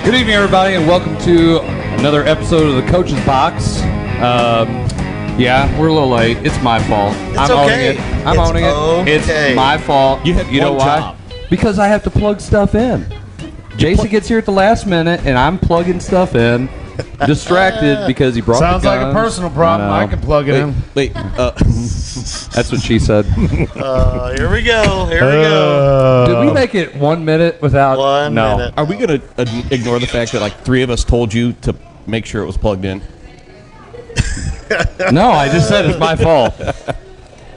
Good evening, everybody, and welcome to another episode of the Coach's Box. Yeah, we're a little late. It's my fault. I'm owning it. It's my fault. You know why? Job. Because I have to plug stuff in. Jason gets here at the last minute, and I'm plugging stuff in. Distracted because he brought Sounds the guns. like a personal problem. I can plug it in. Wait. That's what she said. Here we go. Did we make it 1 minute without? 1 minute. Are we going to ignore the fact that like 3 of us told you to make sure it was plugged in? No, I just said it's my fault.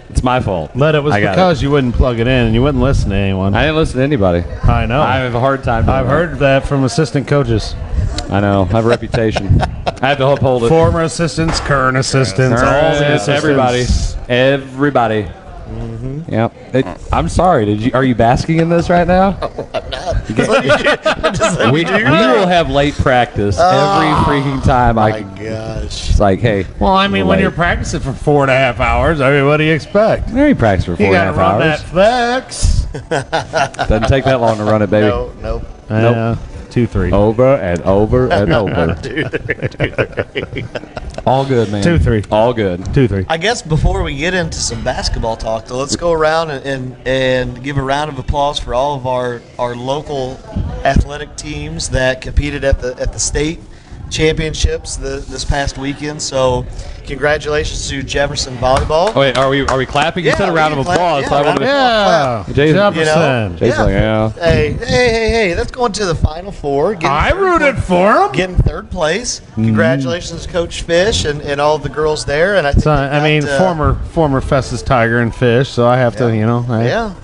It's my fault. But it was because you wouldn't plug it in and you wouldn't listen to anyone. I didn't listen to anybody. I know. I have a hard time. I've heard that from assistant coaches. I know. I have a reputation. I have to uphold it. Former assistants, current assistants, all the assistants. Everybody. Mm-hmm. Yep. I'm sorry. Are you basking in this right now? I'm not. We will have late practice every freaking time. My gosh. It's like, hey. Well, I mean, when you're practicing for 4.5 hours, I mean, what do you expect? You practice for 4.5 hours. You got to run that flex. Doesn't take that long to run it, baby. Nope. 2-3. Over and over and over. 2-3. All good, man. 2-3. All good. 2-3. I guess before we get into some basketball talk, though, let's go around and give a round of applause for all of our local athletic teams that competed at the state championships this past weekend. So, congratulations to Jefferson volleyball. Oh, wait, are we clapping? You said a round of applause. Yeah. Jason, Jefferson. Jason's like, yeah. Hey, that's going to the Final Four. I rooted for him. Getting third place. Congratulations to Coach Fish and all of the girls there. And I think former Festus Tiger and Fish, so I have to, Yeah.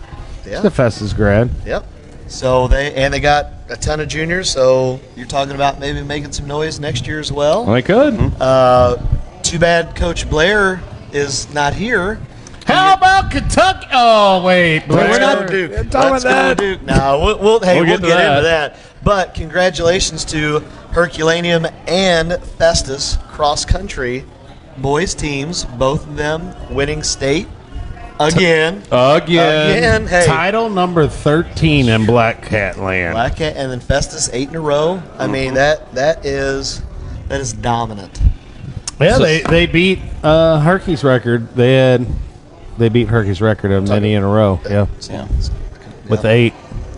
The Festus grad. Yep. So they got a ton of juniors, so you're talking about maybe making some noise next year as well. Well, I could. Too bad Coach Blair is not here. How about Kentucky? Oh, wait. Let's Blair. go Duke. Let's Let's go Duke. No, we'll get into that. that. But congratulations to Herculaneum and Festus cross country boys teams, both of them winning state. Again. Hey. Title number 13 in Black Cat Land. Black Cat, and then Festus 8 in a row. I mean, that is dominant. Yeah, they beat Herky's record. They beat Herky's record of many in a row. Yeah. With 8.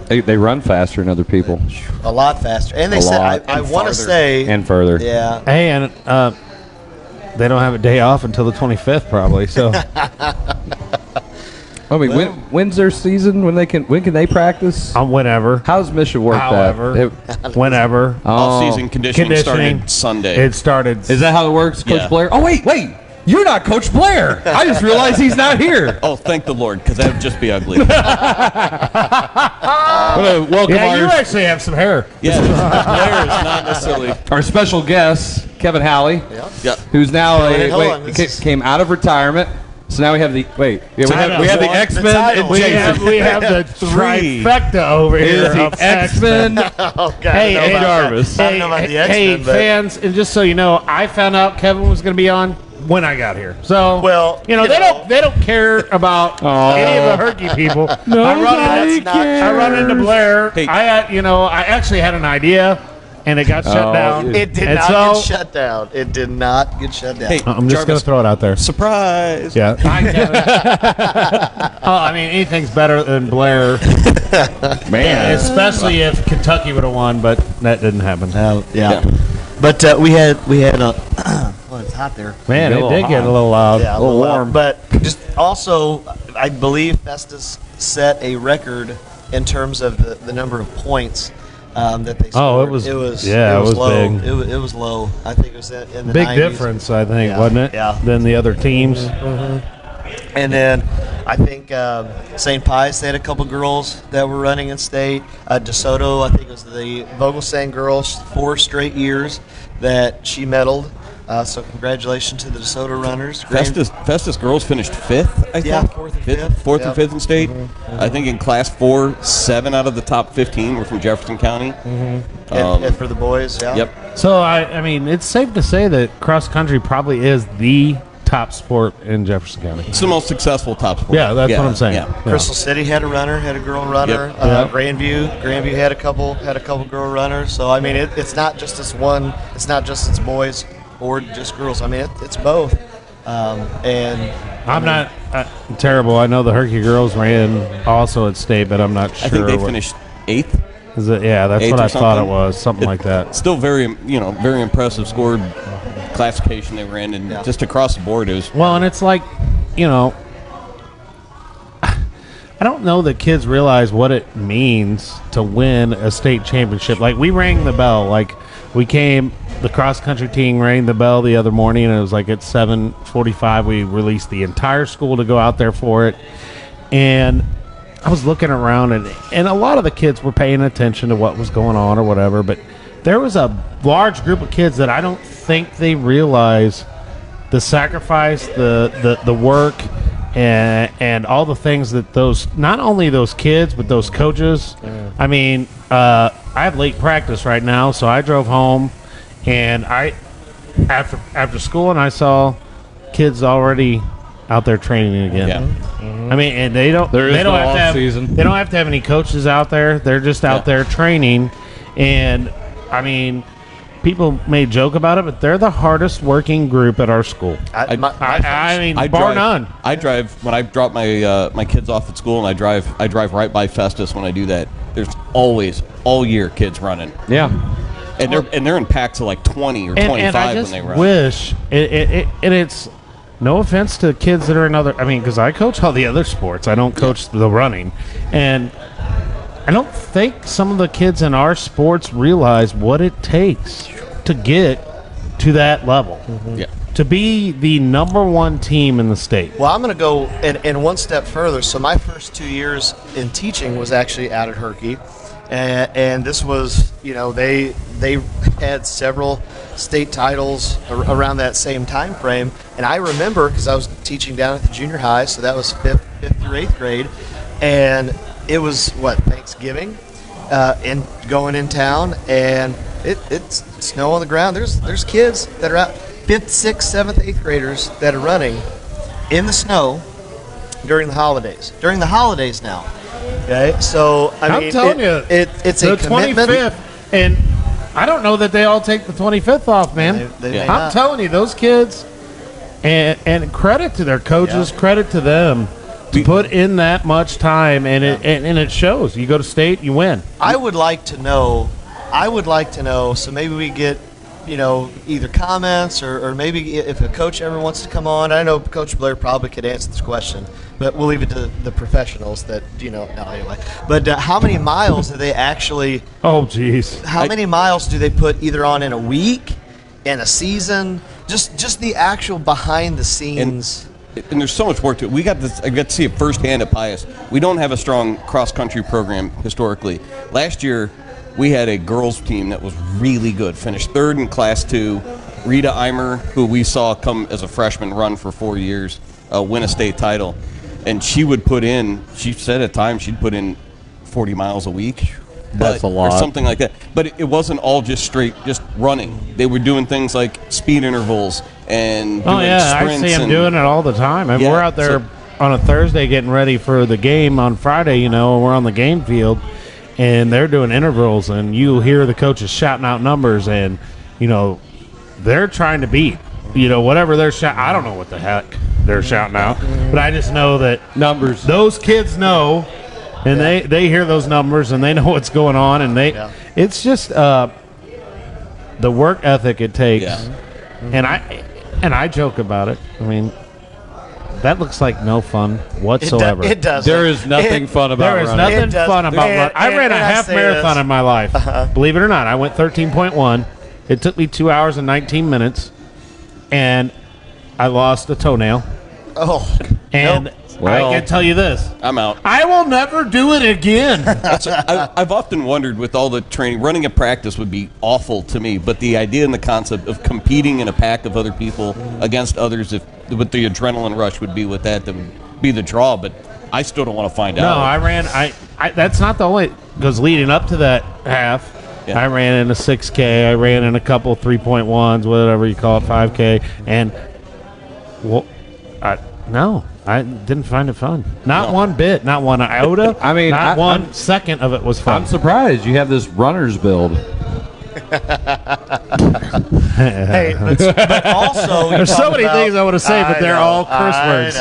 They run faster than other people. A lot faster. And they said, I want to say. And further. Yeah. Hey, and they don't have a day off until the 25th, probably. So. I mean, when's their season? When can they practice? Whenever. How's Mission work Whenever. Off-season conditioning started Sunday. It started. Is that how it works, Coach Blair? Oh, wait. You're not Coach Blair. I just realized he's not here. Oh, thank the Lord, because that would just be ugly. Welcome you actually have some hair. Yeah, Blair is not necessarily. our special guest, Kevin Halley, who's now came out of retirement. So now we have the we have the X-Men. We have the trifecta over here. The X-Men. Hey, Jarvis. Hey, fans, and just so you know, I found out Kevin was going to be on when I got here. So, they don't care about any of the Herky people. I run into Blair. Hey. I actually had an idea. And it got shut down. It did not get shut down. It did not get shut down. Hey, I'm just going to throw it out there. Surprise. Yeah. Anything's better than Blair. Man. Especially if Kentucky would have won, but that didn't happen. But we had well, it's hot there. Man, it did get a little loud. Yeah, a little warm. But just also, I believe Festus set a record in terms of the number of points that they scored. It was low. big. It was low. I think it was in the big 90s. difference, I think, wasn't it? Yeah. Than the other teams. Mm-hmm. And then I think St. Pius, they had a couple girls that were running in state. DeSoto, I think it was the Vogelsang girls, 4 straight years that she medaled. So congratulations to the DeSoto runners. Festus girls finished 5th, I think. Yeah, 4th and 5th. 4th and 5th in state. Mm-hmm. I think in Class 4, 7 out of the top 15 were from Jefferson County. Mm-hmm. And for the boys, yeah. Yep. So, I mean, it's safe to say that cross country probably is the top sport in Jefferson County. It's the most successful top sport. Yeah, that's what I'm saying. Yeah. Crystal City had a runner, had a girl runner. Yep. Grandview had a couple girl runners. So I mean, it's not just this one. It's not just it's boys or just girls. I mean, it's both. I'm not terrible. I know the Herky girls ran also at state, but I'm not sure. I think they finished 8th. Is it? Yeah, that's what I thought it was. Something like that. Still very impressive scored classification they ran, and just across the board it was. Well, and it's like, I don't know that kids realize what it means to win a state championship. Like, we rang the bell. Like, the cross-country team rang the bell the other morning, and it was like at 7:45 we released the entire school to go out there for it. And I was looking around, and a lot of the kids were paying attention to what was going on or whatever, but there was a large group of kids that I don't think they realize the sacrifice, the work, and all the things that not only those kids, but those coaches. I mean, I have late practice right now, so I drove home, and after school, and I saw kids already out there training again. Yeah. I mean, and they don't have to have any coaches out there. They're just out there training, and I mean, people may joke about it, but they're the hardest working group at our school. I mean, bar none. I drive when I drop my kids off at school, and I drive right by Festus when I do that. There's always all year kids running. Yeah. And they're in packs of like 20 or 25 when they run. Wish it's no offense to kids that are in other. I mean, because I coach all the other sports. I don't coach the running, and I don't think some of the kids in our sports realize what it takes to get to that level. Yeah. To be the number one team in the state. Well, I'm going to go in one step further. So my first 2 years in teaching was actually out at Herky. And this was, they had several state titles around that same time frame. And I remember, because I was teaching down at the junior high, so that was fifth through 8th grade. And it was, Thanksgiving, and going in town, and it's snow on the ground. There's kids that are out, 5th, 6th, 7th, 8th graders that are running in the snow during the holidays. During the holidays now. Okay, so I'm telling you, it's a commitment. 25th, and I don't know that they all take the 25th off, man. I'm telling you, those kids, and credit to their coaches, credit to them to put in that much time, and it shows. You go to state, you win. I would like to know. So maybe we get, either comments or maybe if a coach ever wants to come on. I know Coach Blair probably could answer this question, but we'll leave it to the professionals that, anyway. But how many miles do they actually – oh, geez. How many miles do they put either on in a week, in a season? Just the actual behind the scenes. And there's so much work to it. I got to see it firsthand at Pius. We don't have a strong cross-country program historically. Last year – we had a girls team that was really good, finished 3rd in Class 2. Rita Eimer, who we saw come as a freshman run for 4 years, win a state title. And she said at times she'd put in 40 miles a week. That's a lot. Or something like that. But it wasn't all just running. They were doing things like speed intervals and doing sprints. I see them doing it all the time. I mean, we're out there on a Thursday getting ready for the game on Friday, and we're on the game field. And they're doing intervals, and you hear the coaches shouting out numbers, and, they're trying to beat, whatever they're shouting. I don't know what the heck they're shouting out, but I just know that numbers. Those kids know, and they hear those numbers, and they know what's going on, and it's just the work ethic it takes. Yeah. And I joke about it. I mean, that looks like no fun whatsoever. It does. There is nothing fun about running. There is nothing fun about running. I ran a half marathon in my life. Believe it or not, I went 13.1. It took me 2 hours and 19 minutes, and I lost a toenail. Oh. And I can tell you this. I'm out. I will never do it again. I've often wondered with all the training, running a practice would be awful to me, but the idea and the concept of competing in a pack of other people against others, with the adrenaline rush would be with that be the draw, but I still don't want to find out. No, I ran. That's not the only, because leading up to that half, I ran in a 6K. I ran in a couple 3.1s, whatever you call it, 5K, and Well, no, I didn't find it fun. Not one bit. Not one iota. I mean, not 1 second of it was fun. I'm surprised you have this runner's build. Hey, but also there's so many things I want to say, but they're all curse words.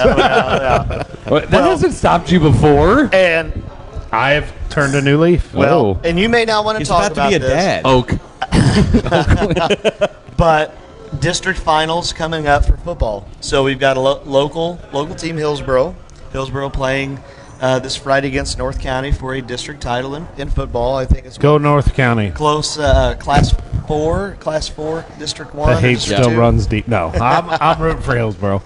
That hasn't stopped you before. And I have turned a new leaf. Well, and you may not want to talk about to be a this, dad. Oak. but district finals coming up for football. So we've got a local team, Hillsboro playing this Friday against North County for a district title in football. I think it's Go North County. Close Class 4, District 1. The hate District still 2. runs deep. No, I'm rooting for Hillsboro.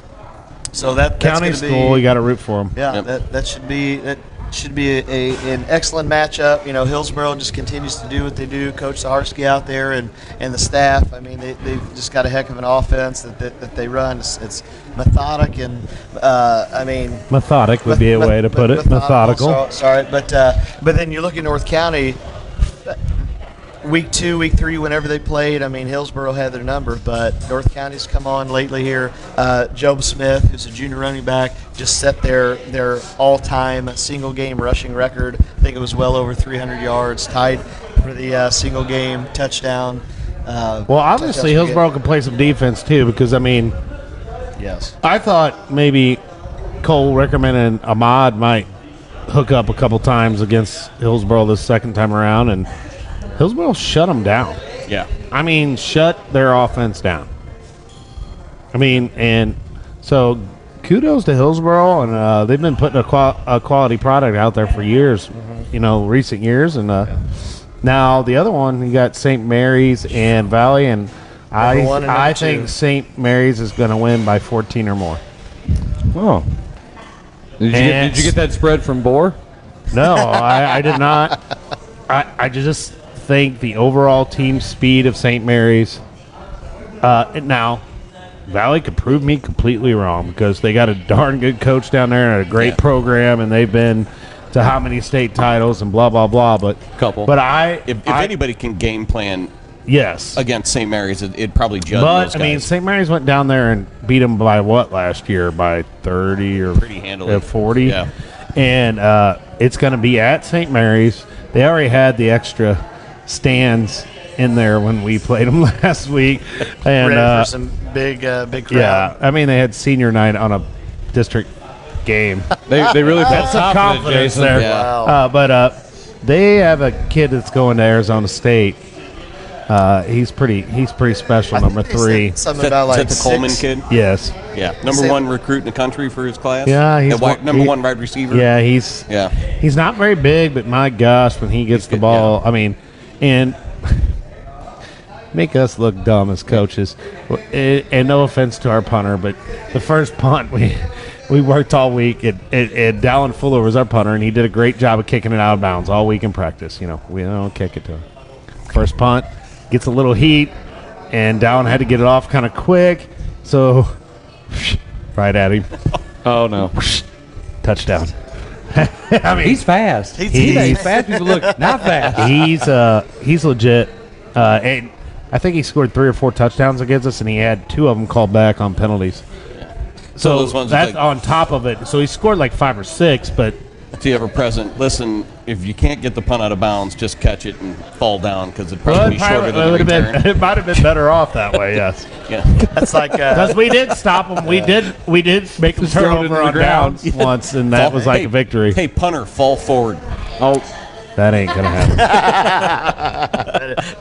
So that's County school, you got to root for them. Yeah, that should be an excellent matchup. You know, Hillsboro just continues to do what they do. Coach Zaharsky out there and the staff. I mean, they've just got a heck of an offense that they run. It's methodic and methodic would be a way to put it. Methodical. Sorry, but then you look at North County. Week 2, week 3, whenever they played, I mean, Hillsboro had their number, but North County's come on lately here. Job Smith, who's a junior running back, just set their all-time single-game rushing record. I think it was well over 300 yards, tied for the single-game touchdown. Well, obviously, Hillsboro can play some defense, too, because, I mean, yes, I thought maybe Cole Rickerman and Ahmad might hook up a couple times against Hillsboro this second time around, and Hillsboro shut them down. Yeah. I mean, shut their offense down. I mean, and so kudos to Hillsboro, and they've been putting a quality product out there for years, recent years. And now the other one, you got St. Mary's and Valley, and I think St. Mary's is going to win by 14 or more. Oh. Did you get that spread from Bohr? No, I did not. I just think the overall team speed of St. Mary's. Now, Valley could prove me completely wrong because they got a darn good coach down there and a great program, and they've been to how many state titles and blah blah blah. But couple. But if anybody can game plan, yes, against St. Mary's, it'd probably judge but those guys. I mean, St. Mary's went down there and beat them by what last year? By 30 or pretty handily. 40. Yeah, and it's going to be at St. Mary's. They already had the extra stands in there when we played them last week, and ready for some big crowd. Yeah, I mean they had senior night on a district game. They really That's some confidence there. Yeah. Wow. But they have a kid that's going to Arizona State. He's pretty special. Number 3. Something about like is that the Coleman kid? Yes. Yeah, number 1 recruit in the country for his class. Yeah, he's number 1 wide receiver. Yeah, he's not very big, but my gosh, when he gets the ball, I mean, and make us look dumb as coaches. And no offense to our punter, but the first punt we worked all week, and Dallin Fuller was our punter, and he did a great job of kicking it out of bounds all week in practice. We don't kick it to him. First punt gets a little heat, and Dallin had to get it off kind of quick, so right at him. Oh no! Touchdown. I mean, he's fast. He's fast. People look not fast. He's legit. And I think he scored 3 or 4 touchdowns against us, and he had 2 of them called back on penalties. So those ones that's on top of it. So he scored like 5 or 6, but to ever present, listen, if you can't get the punt out of bounds, just catch it and fall down because it'd probably be shorter than the return. It might have been better off that way. Yes. Yeah. That's like because we did stop them. We did make them turn over on downs once, and that was like a victory. Hey, punter, fall forward. Oh, that ain't gonna happen.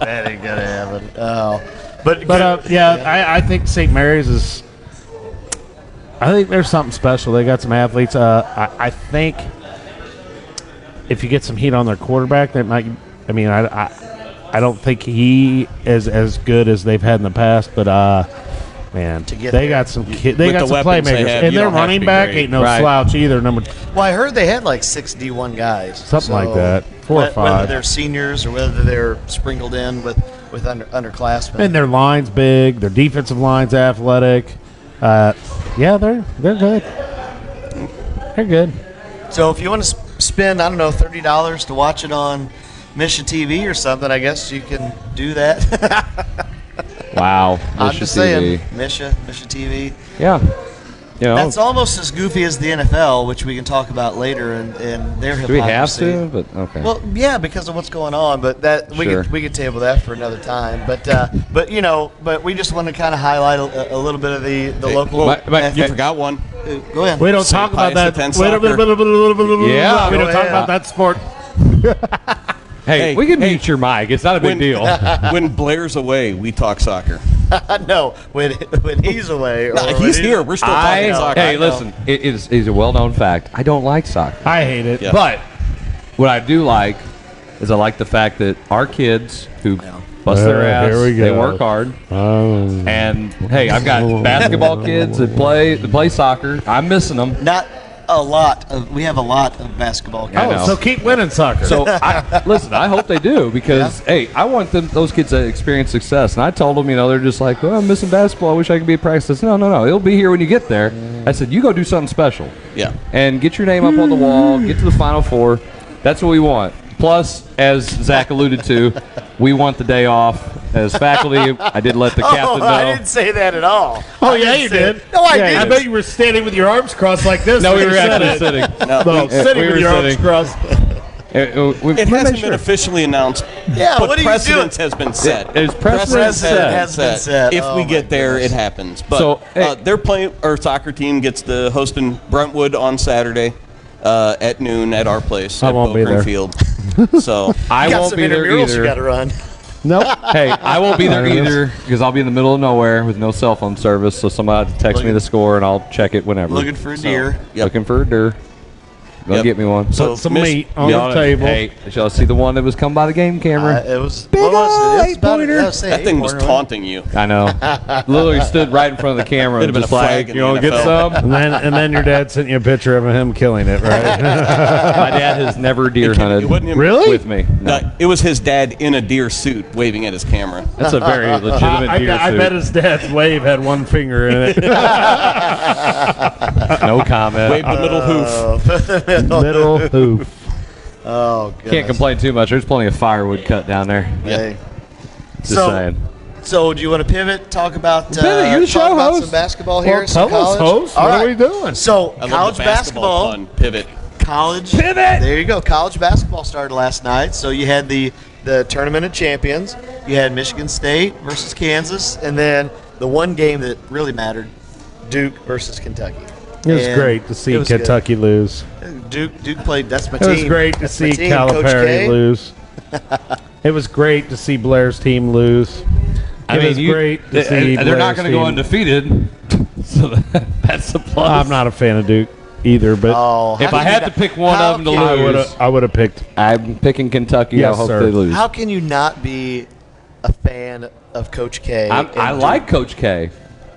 that ain't gonna happen. Oh, but I think St. Mary's is. I think there's something special. They got some athletes. I think if you get some heat on their quarterback, that might. I mean, I don't think he is as good as they've had in the past, but man, they got some playmakers, and their running back ain't no slouch either. Well, I heard they had like 6 D1 guys, something like that, 4 or 5. Whether they're seniors or whether they're sprinkled in with underclassmen. And their line's big. Their defensive line's athletic. Yeah, they're good. They're good. So if you want to spend, I don't know, $30 to watch it on Misha TV or something, I guess you can do that. Wow. I'm just saying, Misha TV. Yeah. That's almost as goofy as the NFL, which we can talk about later, and their hypocrisy. Do we have to? But okay. Well, yeah, because of what's going on, but that we could table that for another time. But we just want to kind of highlight a little bit of the local. You forgot one. Go ahead. We don't talk about that. Yeah, we don't talk about that sport. Hey, we can mute your mic. It's not a big deal. When Blair's away, we talk soccer. No, when he's away. He's here. We're still talking soccer. Hey, listen, it's a well-known fact. I don't like soccer. I hate it. Yeah. But what I do like is I like the fact that our kids who bust their ass, they work hard. And, hey, I've got basketball kids that play soccer. I'm missing them. Not a lot. We have a lot of basketball kids. So keep winning soccer. So, listen, I hope they do because, hey, I want those kids to experience success. And I told them, they're just like, well, I'm missing basketball. I wish I could be at practice. No. It'll be here when you get there. I said, you go do something special. Yeah. And get your name up on the wall. Get to the Final Four. That's what we want. Plus, as Zach alluded to, we want the day off. As faculty, I did let the captain know. I didn't say that at all. Oh, yeah, you did. No, I didn't. I bet you were standing with your arms crossed like this. No, we were actually sitting. No, sitting with your arms crossed. It hasn't been officially announced. Yeah, but what are you precedent doing? has been set. There's precedent has been set. If we get there, it happens. But they're playing. Our soccer team gets to hosting Brentwood on Saturday at noon at our place at Boca Field. So I won't be there either. You got to run. Nope. Hey, I won't be there either because I'll be in the middle of nowhere with no cell phone service. So somebody text me the score and I'll check it whenever. Looking for a deer. Looking for a deer. Go get me one. So some meat on the table. Hey, shall I see the one that was come by the game camera? It was big old pointer. That thing was taunting you. I know. Literally stood right in front of the camera and just like, you want to get some? And then your dad sent you a picture of him killing it, right? My dad has never deer hunted. It wasn't him with me. No, it was his dad in a deer suit waving at his camera. That's a very legitimate deer suit. I bet his dad's wave had one finger in it. No comment. Waved the middle hoof. Middle hoof. Oh, goodness. Can't complain too much. There's plenty of firewood cut down there. Hey. Just saying. So do you want to pivot? Talk about you're the show host. some basketball here. Well, tell us, host. What are we doing? So I college basketball. Pun. Pivot. College pivot. There you go. College basketball started last night. So you had the Tournament of Champions. You had Michigan State versus Kansas, and then the one game that really mattered, Duke versus Kentucky. It was great to see Kentucky lose. Duke played. That's my team. It was great to see Calipari lose. It was great to see Blair's team lose. It was great to see they're not going to go undefeated, so that's a plus. I'm not a fan of Duke either, but if I had to pick one of them to lose, I would have picked. I'm picking Kentucky. Yes, I hope sir. they lose. How can you not be a fan of Coach K? I like Coach K.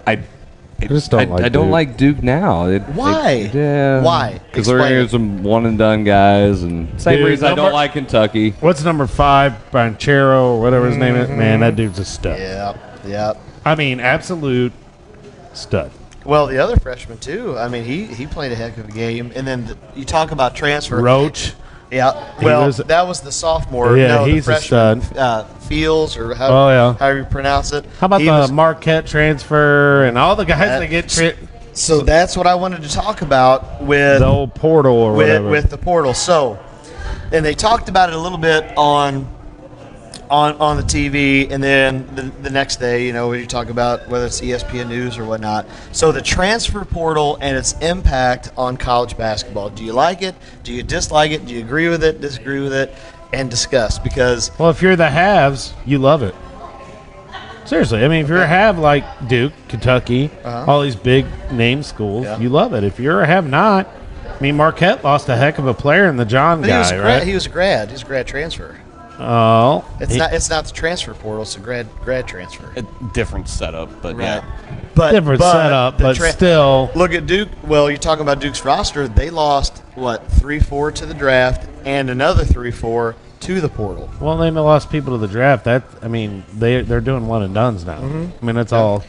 I just don't like I don't Duke. like Duke now. Why? Why? Because they're some one-and-done guys, and same reason I don't like Kentucky. What's number 5? Banchero or whatever his name is. Man, that dude's a stud. Yeah. I mean, absolute stud. Well, the other freshman too. I mean, he played a heck of a game. And then you talk about transfer. Roach. Yeah. Well, that was the sophomore. Yeah, no, he's the freshman, a stud. Fields or however you pronounce it. How about the Marquette transfer and all the guys that get So that's what I wanted to talk about with the old portal or whatever. With the portal. So, and they talked about it a little bit on the TV, and then the next day, when you talk about whether it's ESPN News or whatnot. So the transfer portal and its impact on college basketball. Do you like it? Do you dislike it? Do you agree with it? Disagree with it? And discuss, because if you're the haves, you love it. Seriously, I mean, if you're a have like Duke, Kentucky, all these big name schools, you love it. If you're a have-not, I mean, Marquette lost a heck of a player in the John guy, right? He was a grad. He's a grad transfer. Oh, it's not the transfer portal. It's a grad transfer. A different setup, but right. But different setup, but still. Look at Duke. Well, you're talking about Duke's roster. They lost 3-4 to the draft, and another 3-4 to the portal. Well, they lost people to the draft. They're doing one and dones now. I mean, that's all.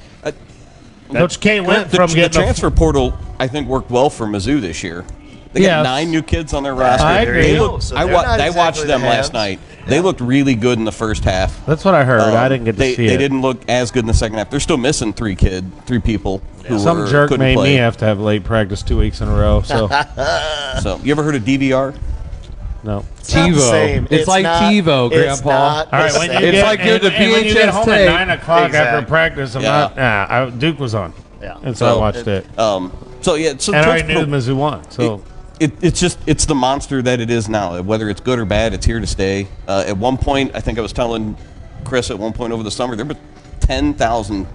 Coach K went from the transfer portal. I think worked well for Mizzou this year. They got 9 new kids on their roster. I agree. I watched them last night. They looked really good in the first half. That's what I heard. I didn't get to see it. They didn't look as good in the second half. They're still missing 3 people. Some jerk made me have to have late practice 2 weeks in a row. So, so you ever heard of DVR? No. TiVo. It's like TiVo, Grandpa. All right, it's like you're the VHS when you get home at 9 o'clock after practice. Duke was on. Yeah, and so I watched it. So and I already knew Mizzou won. So it's the monster that it is now. Whether it's good or bad, it's here to stay. At one point, I think I was telling Chris at one point over the summer, there were 10,000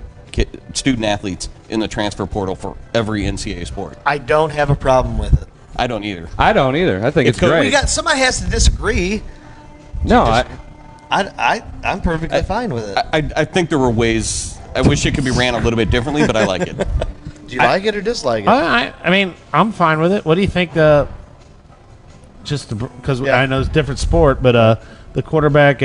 student athletes in the transfer portal for every NCAA sport. I don't have a problem with it. I don't either. I think it's great. Somebody has to disagree. No, I'm perfectly fine with it. I think there were ways. I wish it could be ran a little bit differently, but I like it. Do you like it or dislike it? I mean, I'm fine with it. What do you think? Because I know it's a different sport, but the quarterback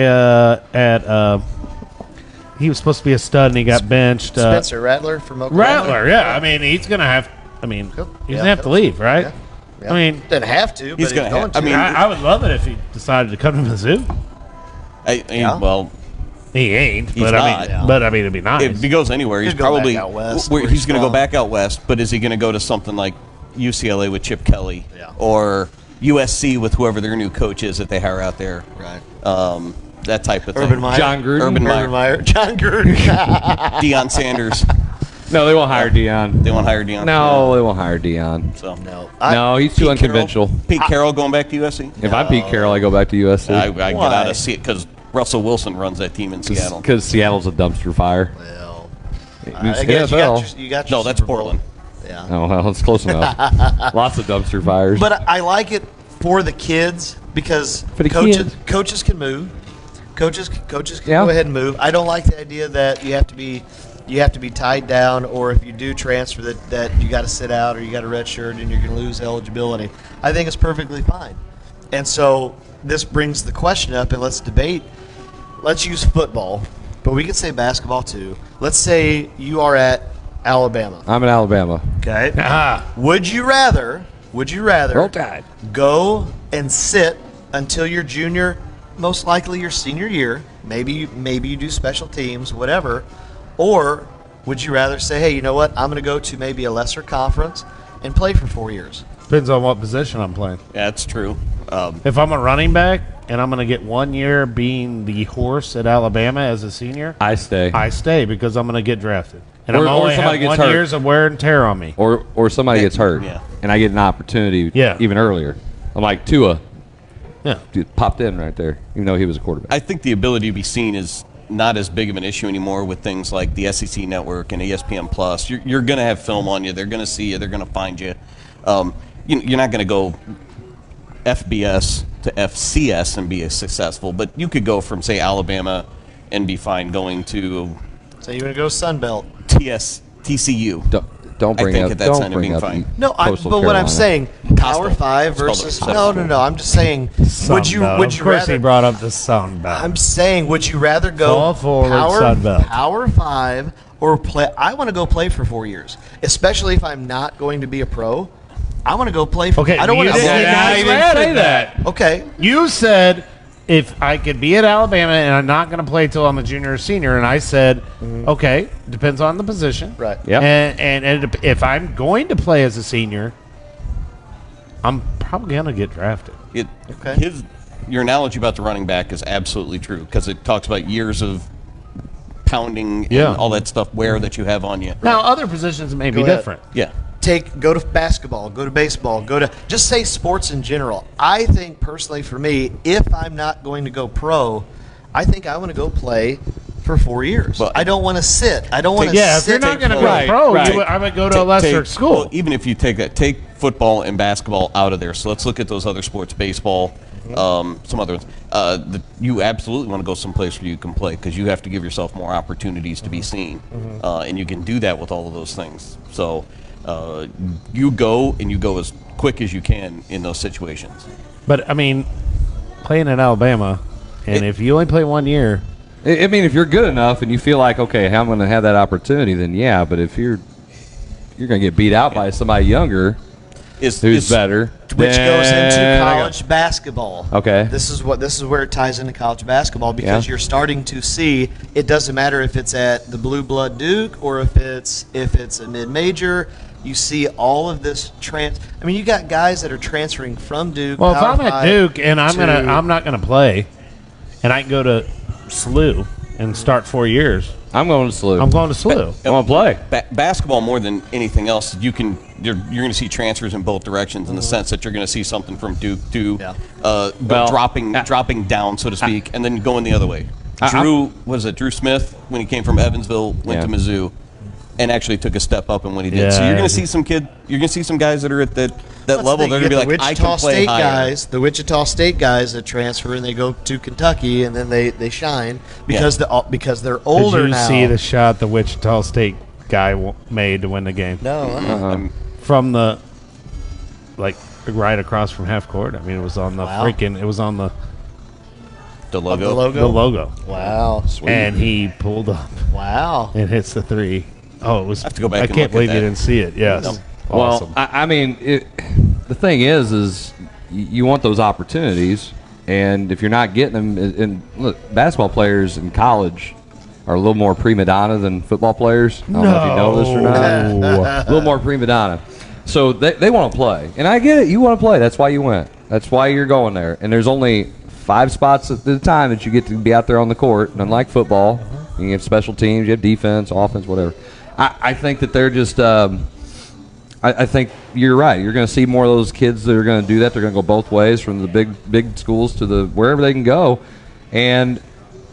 he was supposed to be a stud and he got benched. Spencer Rattler from Oklahoma. Rattler, yeah. I mean, he's gonna have. I mean, he's gonna have to leave, right? Yeah. I mean, didn't have to, but he's going to. I mean, I would love it if he decided to come to Mizzou. Well, he ain't. He's but not. I mean, it'd be nice. If he goes anywhere, he's probably out west, he's going to go back out west. But is he going to go to something like UCLA with Chip Kelly, or USC with whoever their new coach is that they hire out there? Right. That type of thing. Urban Meyer. John Gruden. Urban Meyer. John Gruden. Deion Sanders. No, they won't hire Deion. They won't hire Deion. No, they won't hire Deion. So no, he's too unconventional. Pete Carroll going back to USC? If I'm Pete Carroll, I go back to USC. I get out of Seattle because Russell Wilson runs that team in Seattle. Because Seattle's a dumpster fire. Well, I guess you got your no, that's Super Bowl. Portland. Yeah. Oh, well, it's close enough. Lots of dumpster fires. But I like it for the kids because coaches can move. Coaches can go ahead and move. I don't like the idea that you have to be tied down, or if you do transfer that you got to sit out or you got a red shirt and you're going to lose eligibility. I think it's perfectly fine. And so this brings the question up, and let's debate. Let's use football, but we can say basketball too. Let's say you are at Alabama. I'm in Alabama. Okay. Would you rather Roll Tide. go and sit until your junior, most likely your senior year? Maybe you do special teams, whatever. Or would you rather say, hey, you know what? I'm going to go to maybe a lesser conference and play for 4 years? Depends on what position I'm playing. Yeah, that's true. If I'm a running back and I'm going to get 1 year being the horse at Alabama as a senior, I stay because I'm going to get drafted. And or I'm only somebody have gets 1 hurt. years of wear and tear on me. Or somebody gets hurt, and I get an opportunity even earlier. I'm like, Tua. Yeah. Dude, popped in right there, even though he was a quarterback. I think the ability to be seen is not as big of an issue anymore with things like the SEC Network and ESPN Plus. You're going to have film on you. They're going to see you. They're going to find you. You're not going to go FBS to FCS and be successful, but you could go from, say, Alabama and be fine going to... So you're going to go Sun Belt. TCU. Don't bring I think up. at that Don't time bring being up. fine. No, but what I'm saying, Power 5 versus no. I'm just saying, would you Of course rather? he brought up the Sun Belt. I'm saying, would you rather go Fall forward, Sun Belt. Power 5 or play? I want to go play for 4 years, especially if I'm not going to be a pro. I want to go play for. Okay, I don't want to. you didn't say that. Okay, You said if I could be at Alabama and I'm not going to play till I'm a junior or senior, and I said, okay, depends on the position. right. Yep. And if I'm going to play as a senior, I'm probably going to get drafted. Your analogy about the running back is absolutely true because it talks about years of pounding and all that stuff that you have on you. Now, other positions may be ahead. different. Yeah. Go to basketball, go to baseball, just say sports in general. I think personally for me, if I'm not going to go pro, I think I want to go play for 4 years. Well, I don't want to sit. I don't want to sit. Yeah, if you're not going to go pro, I would go to a lesser school. Well, even if you take football and basketball out of there. So let's look at those other sports, baseball, some other ones. You absolutely want to go someplace where you can play because you have to give yourself more opportunities to be seen. And you can do that with all of those things. So you go as quick as you can in those situations. But, I mean, playing in Alabama, and if you only play 1 year. I mean, if you're good enough and you feel like, okay, I'm going to have that opportunity, then yeah. But if you're going to get beat out by somebody younger, who's better. Which goes into college basketball. Okay. This is where it ties into college basketball because you're starting to see it doesn't matter if it's at the Blue Blood Duke or if it's a mid-major. You see all of this I mean, you got guys that are transferring from Duke. Well, if I'm at Duke and I'm not gonna play, and I can go to SLU and start 4 years. I'm going to SLU. I'm going to SLU. I want to play. Basketball more than anything else. You're going to see transfers in both directions in the sense that you're going to see something from Duke to dropping down, so to speak, and then going the other way. Drew Smith when he came from Evansville went to Mizzou, and actually took a step up in what he did. So you're going to see some guys that are at that level. They're going to be like, I can play higher. The Wichita State guys that transfer and they go to Kentucky and then they shine because they're older now. Did you see the shot the Wichita State guy made to win the game? No. From the right across from half court. I mean, it was on the it was on the logo. The logo. Wow. Sweet. And he pulled up. Wow. And hits the three. Oh, it was. I have to go back. I can't believe you didn't see it. Yes. No. Awesome. Well, I mean, the thing is you want those opportunities, and if you're not getting them, and look, basketball players in college are a little more prima donna than football players. I don't know if you know this or not. A little more prima donna. So they want to play, and I get it. You want to play. That's why you went. That's why you're going there. And there's only 5 spots at the time that you get to be out there on the court. And unlike football, you have special teams, you have defense, offense, whatever. I think that they're just I think you're right. You're going to see more of those kids that are going to do that. They're going to go both ways from the big schools to the wherever they can go. And,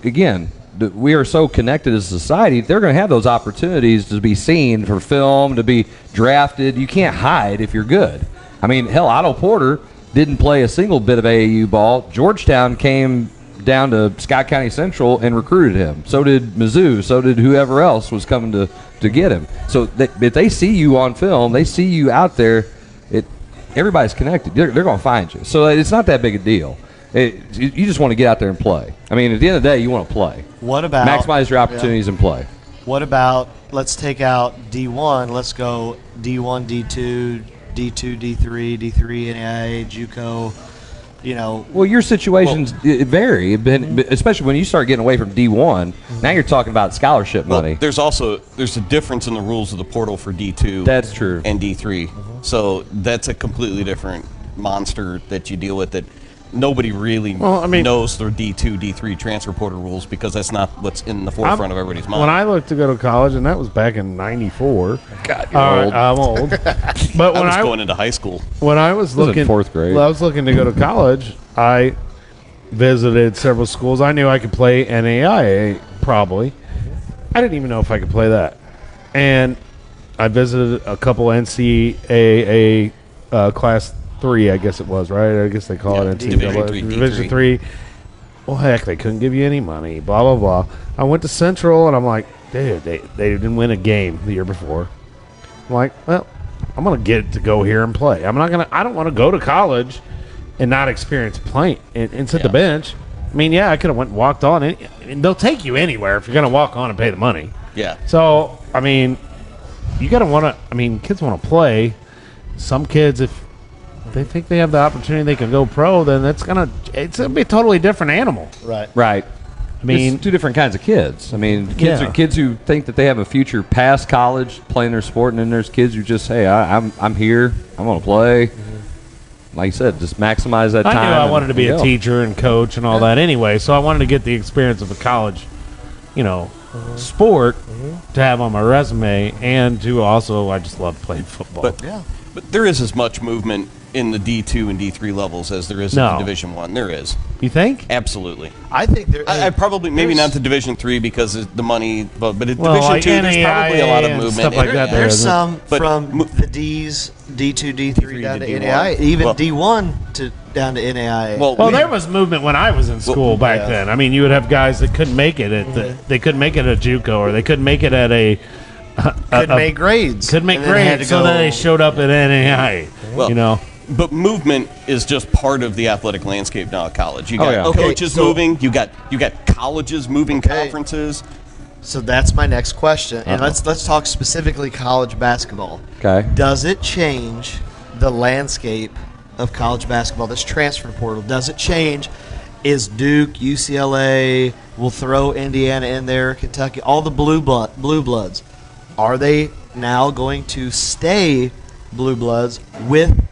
again, we are so connected as a society, they're going to have those opportunities to be seen for film, to be drafted. You can't hide if you're good. I mean, hell, Otto Porter didn't play a single bit of AAU ball. Georgetown came down to Scott County Central and recruited him. So did Mizzou. So did whoever else was coming to get him. So if they see you on film, they see you out there, everybody's connected. They're going to find you. So it's not that big a deal. You just want to get out there and play. I mean, at the end of the day, you want to play. What about maximize your opportunities and play? What about, let's take out D1, let's go D1, D2, D2, D3, D3, NAIA, JUCO, Well, your situations vary, especially when you start getting away from D1. Now you're talking about scholarship money. There's a difference in the rules of the portal for D2. That's true. And D3. So that's a completely different monster that you deal with that nobody really knows the D2, D3 transfer portal rules because that's not what's in the forefront of everybody's mind. When I looked to go to college, and that was back in '94. God, you're old. I'm old. But when I was going into high school. When I was looking in 4th grade, I was looking to go to college. I visited several schools. I knew I could play NAIA probably. I didn't even know if I could play that. And I visited a couple NCAA Class 3, I guess it was, right? I guess they call it NCAA. Division 3. Well, heck, they couldn't give you any money, blah, blah, blah. I went to Central, and I'm like, dude, they didn't win a game the year before. I'm like, well, I'm going to get to go here and play. I don't want to go to college and not experience playing and sit the bench. I mean, I could have went and walked on. And they'll take you anywhere if you're going to walk on and pay the money. Yeah. So, I mean, you got to want to – I mean, kids want to play. Some kids, if they think they have the opportunity they can go pro, then it's going to be a totally different animal. Right. I mean, it's 2 different kinds of kids. I mean, kids are kids who think that they have a future past college playing their sport, and then there's kids who just, hey, I'm here. I'm going to play. Like you said, just maximize that time. I knew I wanted to be a teacher and coach and all that anyway, so I wanted to get the experience of a college, sport to have on my resume, and to also, I just love playing football. But there is as much movement in the D2 and D3 levels as there is in the Division 1. There is. You think? Absolutely. I think there. I probably maybe not to Division 3 because of the money, but at Division 2 there's probably a lot of movement. Stuff like that. There's some from the D's, D2, D3 down to NAIA, even D1 down to NAIA. Well, there was movement when I was in school back then. I mean, you would have guys that couldn't make it they couldn't make it at JUCO, or they couldn't make it at a couldn't make grades. Couldn't make grades, so then they showed up at NAIA. But movement is just part of the athletic landscape now at college. You got coaches moving. You got colleges moving conferences. So that's my next question, and let's talk specifically college basketball. Okay. Does it change the landscape of college basketball, this transfer portal, does it change? Is Duke, UCLA, we'll throw Indiana in there, Kentucky, all the blue bloods, are they now going to stay blue bloods with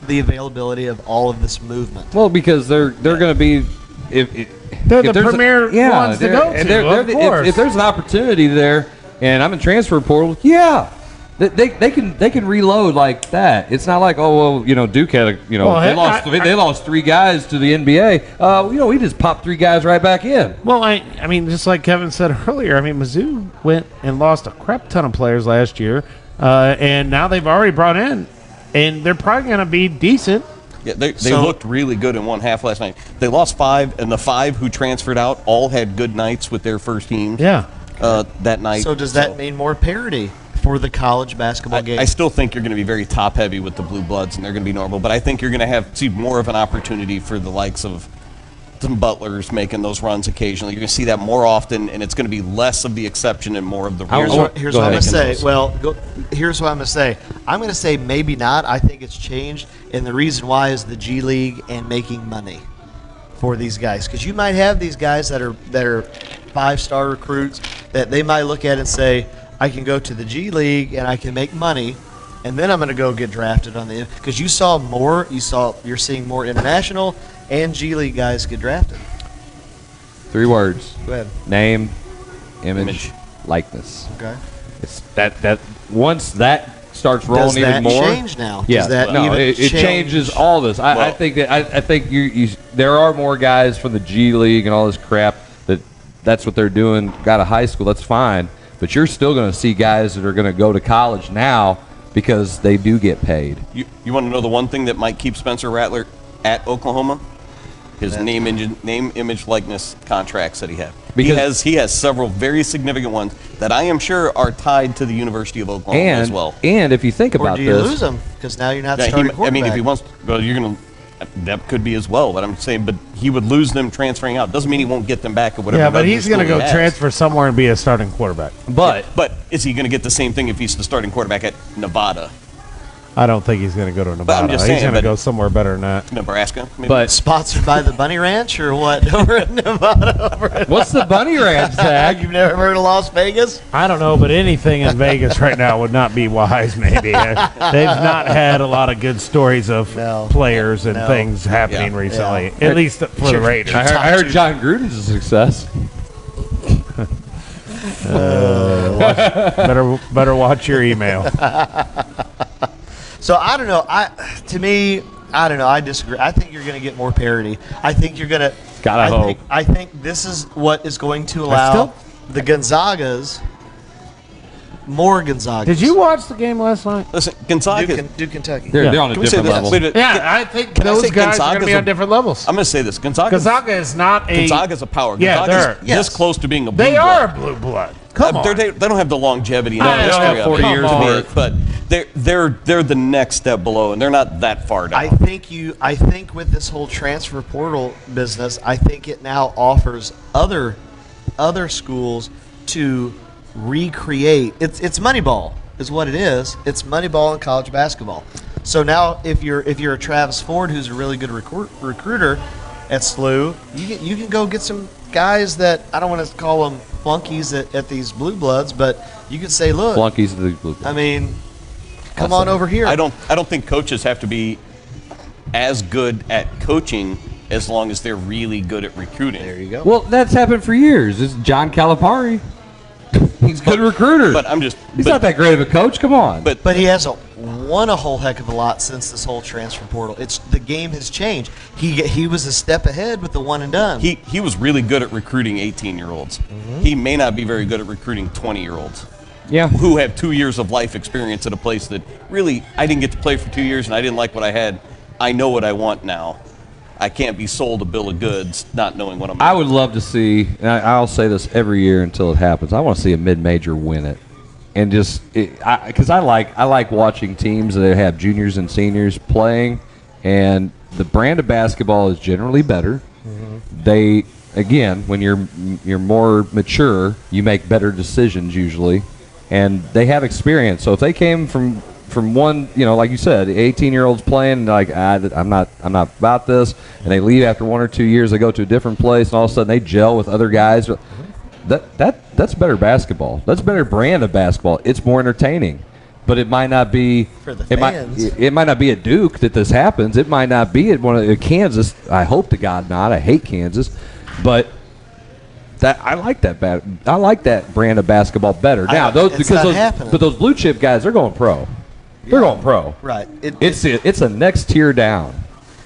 the availability of all of this movement? Well, because they're going to be they're the premier ones to go to. If there's an opportunity there, and I'm in transfer portal, they can reload like that. It's not like, oh well, Duke had they lost 3 guys to the NBA. We just popped 3 guys right back in. Well, I mean, just like Kevin said earlier, I mean, Mizzou went and lost a crap ton of players last year, and now they've already brought in, and they're probably going to be decent. Yeah, they looked really good in one half last night. They lost 5, and the 5 who transferred out all had good nights with their first teams. Yeah, that night. So does that mean more parity for the college basketball game? I still think you're going to be very top heavy with the blue bloods, and they're going to be normal. But I think you're going to see more of an opportunity for the likes of some Butlers making those runs occasionally. You're going to see that more often, and it's going to be less of the exception and more of the rule. Here's what I'm going to say. Here's what I'm going to say. I'm going to say maybe not. I think it's changed, and the reason why is the G League and making money for these guys. Because you might have these guys that are 5-star recruits that they might look at and say, I can go to the G League and I can make money, and then I'm going to go get drafted on the – because you're seeing more international and G League guys get drafted. 3 words. Go ahead. Name, image, likeness. Okay. It's that once that starts rolling even more. Does that change now? Yeah. It changes all this. I think that I think there are more guys from the G League and all this crap that's what they're doing. Got a high school, that's fine. But you're still going to see guys that are going to go to college now because they do get paid. You want to know the one thing that might keep Spencer Rattler at Oklahoma? His name, image, likeness contracts that he has. He has several very significant ones that I am sure are tied to the University of Oklahoma as well. And if you think about this, or do you lose him because now you're not starting quarterback? I mean, if he wants, you're going to. That could be as well, but I'm saying, but he would lose them transferring out. Doesn't mean he won't get them back or whatever. Yeah, but he's going to go transfer somewhere and be a starting quarterback. But is he going to get the same thing if he's the starting quarterback at Nevada? I don't think he's going to go to Nevada. He's going to go somewhere better than that. Nebraska, maybe? But sponsored by the Bunny Ranch or what? Over in Nevada. What's the Bunny Ranch, Zach? You've never heard of Las Vegas? I don't know, but anything in Vegas right now would not be wise. Maybe they've not had a lot of good stories of players and things happening recently. Yeah. At least for the Raiders. I heard John Gruden's a success. Better watch your email. So I don't know. I don't know. I disagree. I think you're going to get more parity. I think you're going to. Gotta hope. I think this is what is going to allow the Gonzagas. More Gonzagas. Did you watch the game last night? Listen, Gonzaga. Duke, Kentucky. They're on a different level. Yeah, I think those guys are going to be on different levels. I'm going to say this. Gonzaga is not a. Gonzaga's a power. Yeah, Gonzaga's this close to being a blue blood. They are a blue blood. Come on. They don't have the longevity. They don't have 40 years for it. But they're the next step below, and they're not that far down. I think with this whole transfer portal business, I think it now offers other schools to recreate. It's Moneyball is what it is. It's Moneyball in college basketball. So now if you're a Travis Ford who's a really good recruiter at SLU, you can go get some guys that I don't want to call them flunkies at these blue bloods, but you could say, look, flunkies of the blue bloods. I mean, come on over here. I don't think coaches have to be as good at coaching as long as they're really good at recruiting. There you go. Well, that's happened for years. It's John Calipari. He's a good recruiter. But he's not that great of a coach. Come on. But he has won a whole heck of a lot since this whole transfer portal. The game has changed. He was a step ahead with the one and done. He was really good at recruiting 18-year-olds. Mm-hmm. He may not be very good at recruiting 20-year-olds. Yeah. Who have 2 years of life experience at a place that really I didn't get to play for 2 years and I didn't like what I had. I know what I want now. I can't be sold a bill of goods not knowing what I'm doing. I would love to see, and I'll say this every year until it happens, I want to see a mid-major win it. And just because I like watching teams that have juniors and seniors playing, and the brand of basketball is generally better. Mm-hmm. When you're more mature, you make better decisions usually, and they have experience. So if they came from from one, like you said, 18-year-olds playing like I'm not about this, and they leave after 1 or 2 years. They go to a different place, and all of a sudden they gel with other guys. That's better basketball. That's a better brand of basketball. It's more entertaining. But it might not be for the fans. It might not be at Duke that this happens. It might not be at one of Kansas. I hope to God not. I hate Kansas, but I like that. I like that brand of basketball better now. But those blue chip guys, they're going pro. They're going pro. Right. It's a next tier down.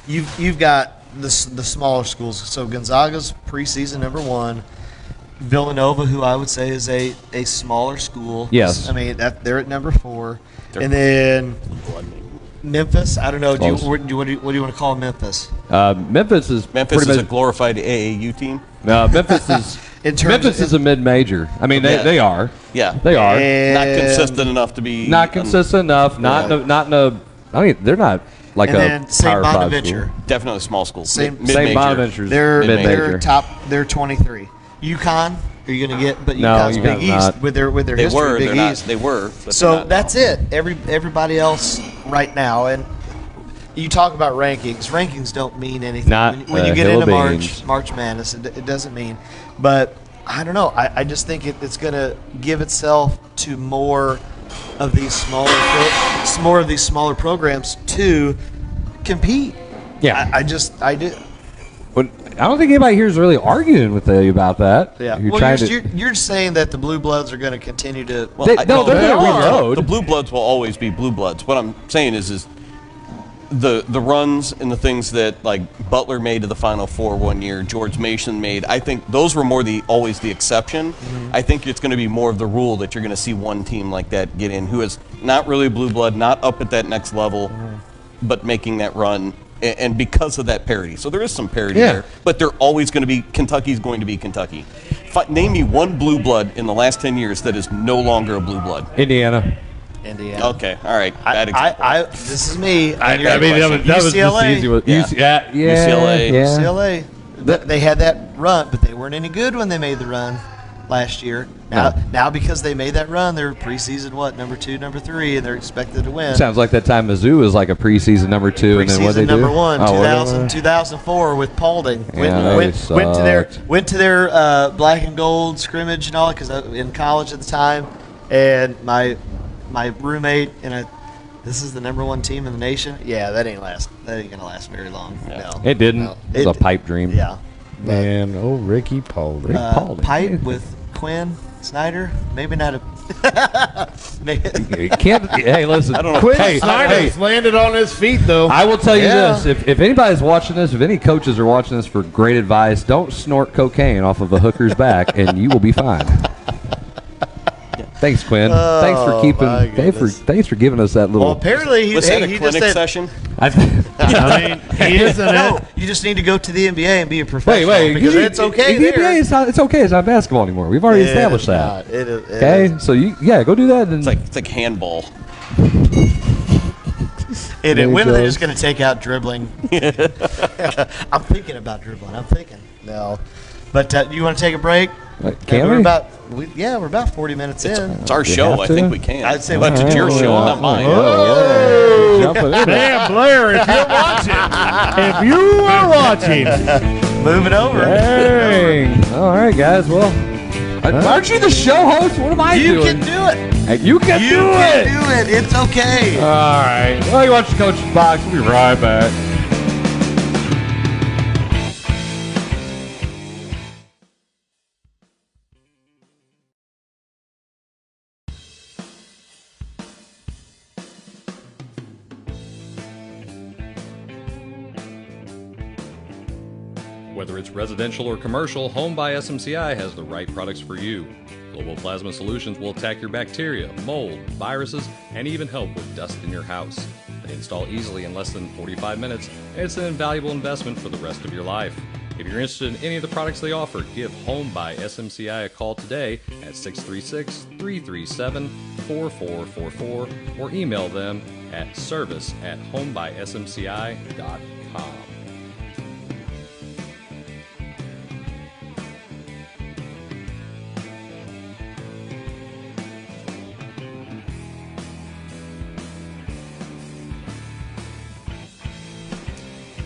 You've got the smaller schools. So Gonzaga's preseason #1. Villanova, who I would say is a smaller school. Yes. I mean, they're at #4. And then Memphis, I don't know. What do you want to call Memphis? Memphis is a glorified AAU team. Memphis is Memphis is a mid-major. I mean, they are. Yeah. They are. Not consistent enough to be. Not consistent enough. Not in a. I mean, they're not like a Power 5 school. Definitely small school. St. Bonaventure's They're top. They're 23. UConn, are you going to get? But UConn's Big East with their history. Big East. They were. So that's it. Everybody else right now, and you talk about rankings. Rankings don't mean anything when you get into March Madness. It doesn't mean. But I don't know. I just think it's going to give itself to more of these smaller programs to compete. Yeah, I do. I don't think anybody here is really arguing with you about that. Yeah, you're saying that the Blue Bloods are going to continue to. Well, they're going to reload. The Blue Bloods will always be Blue Bloods. What I'm saying is the runs and the things that like Butler made to the Final Four one year, George Mason made. I think those were always the exception. Mm-hmm. I think it's going to be more of the rule that you're going to see one team like that get in who is not really Blue Blood, not up at that next level, but making that run. And because of that parity. So there is some parity there. But they're always going to be – Kentucky's going to be Kentucky. Name me one blue blood in the last 10 years that is no longer a blue blood. Indiana. Okay. All right. Bad example. This is me. I mean, that was just easy. UCLA. UCLA. They had that run, but they weren't any good when they made the run last year. Now because they made that run, they're preseason #2, #3, and they're expected to win. Sounds like that time Mizzou was like a preseason #2, and then what they do? Preseason #1, 2004 with Paulding. Went to their black and gold scrimmage and all, because in college at the time, and my roommate and this is the #1 team in the nation. Yeah, that ain't gonna last very long. Yeah. No, it didn't. No. It was a pipe dream. Yeah. Man, Ricky Paulding. Pipe with Quinn Snyder, maybe not a. Hey, listen. I don't know. Quinn Snyder's landed on his feet, though. I will tell you this: if anybody's watching this, if any coaches are watching this for great advice, don't snort cocaine off of a hooker's back, and you will be fine. Thanks, Quinn. Thanks for keeping. Thanks for giving us that little. Well, apparently was that a clinic session? I mean, he isn't No, you just need to go to the NBA and be a professional. Wait, because it's okay. The NBA it's okay. It's not basketball anymore. We've already established that. Okay, so go do that. And it's like handball. When are they just going to take out dribbling? I'm thinking about dribbling. No. But you want to take a break? Can we? We're about 40 minutes in. It's our show. I think we can. I'd say but it's your show, not mine. Man, Blair, if you are watching, moving over. Dang. All right, guys. Well, aren't you the show host? What am I doing? You can do it. Hey, you can do it. It's okay. All right. Well, you watch the Coach's Box. We'll be right back. Whether it's residential or commercial, Home by SMCI has the right products for you. Global Plasma Solutions will attack your bacteria, mold, viruses, and even help with dust in your house. They install easily in less than 45 minutes, and it's an invaluable investment for the rest of your life. If you're interested in any of the products they offer, give Home by SMCI a call today at 636-337-4444 or email them at service@homebysmci.com.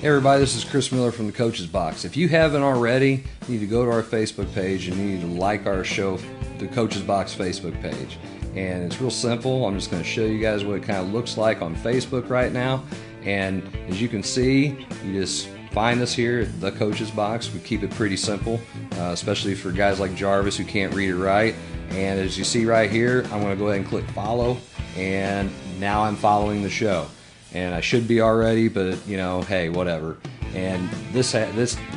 Hey everybody, this is Chris Miller from the Coach's Box. If you haven't already, you need to go to our Facebook page and you need to like our show, the Coach's Box Facebook page. And it's real simple. I'm just going to show you guys what it kind of looks like on Facebook right now. And as you can see, you just find us here at the Coach's Box. We keep it pretty simple, especially for guys like Jarvis who can't read or write. And as you see right here, I'm going to go ahead and click follow. And now I'm following the show. And I should be already, but hey, whatever. And this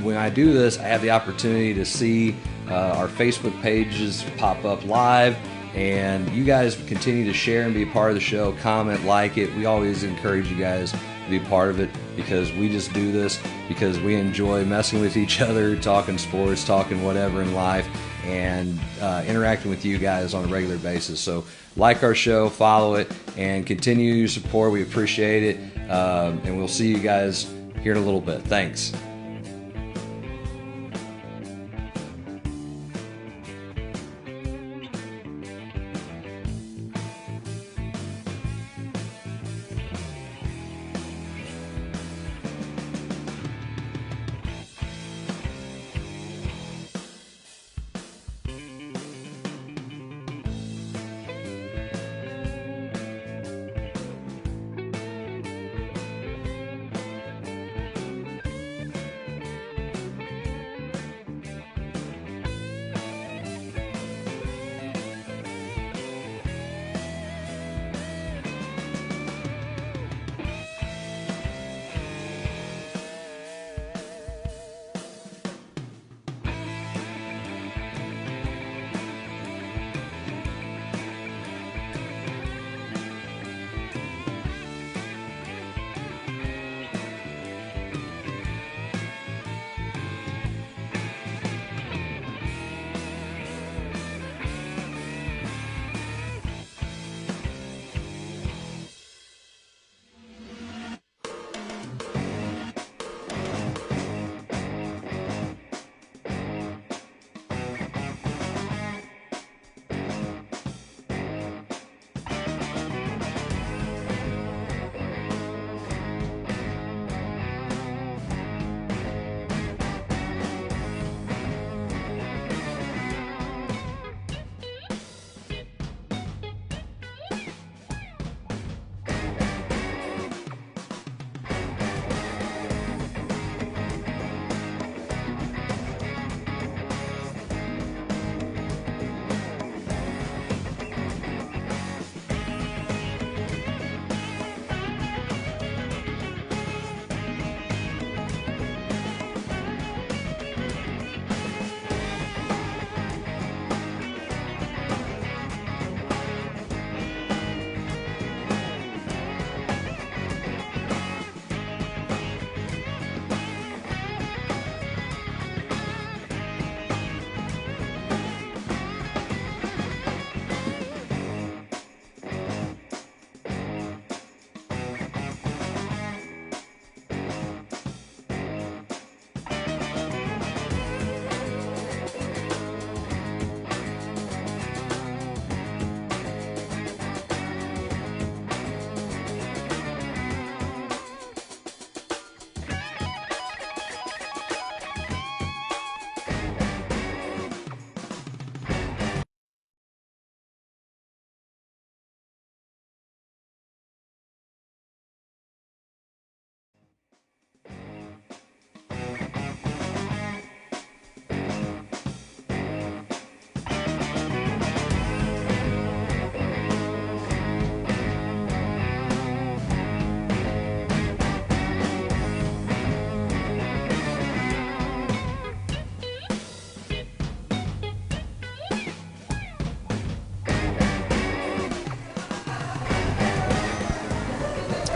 when I do this, I have the opportunity to see our Facebook pages pop up live. And you guys continue to share and be a part of the show, comment, like it. We always encourage you guys to be a part of it because we just do this because we enjoy messing with each other, talking sports, talking whatever in life, and interacting with you guys on a regular basis. So like our show, follow it, and continue your support. We appreciate it. And we'll see you guys here in a little bit. Thanks.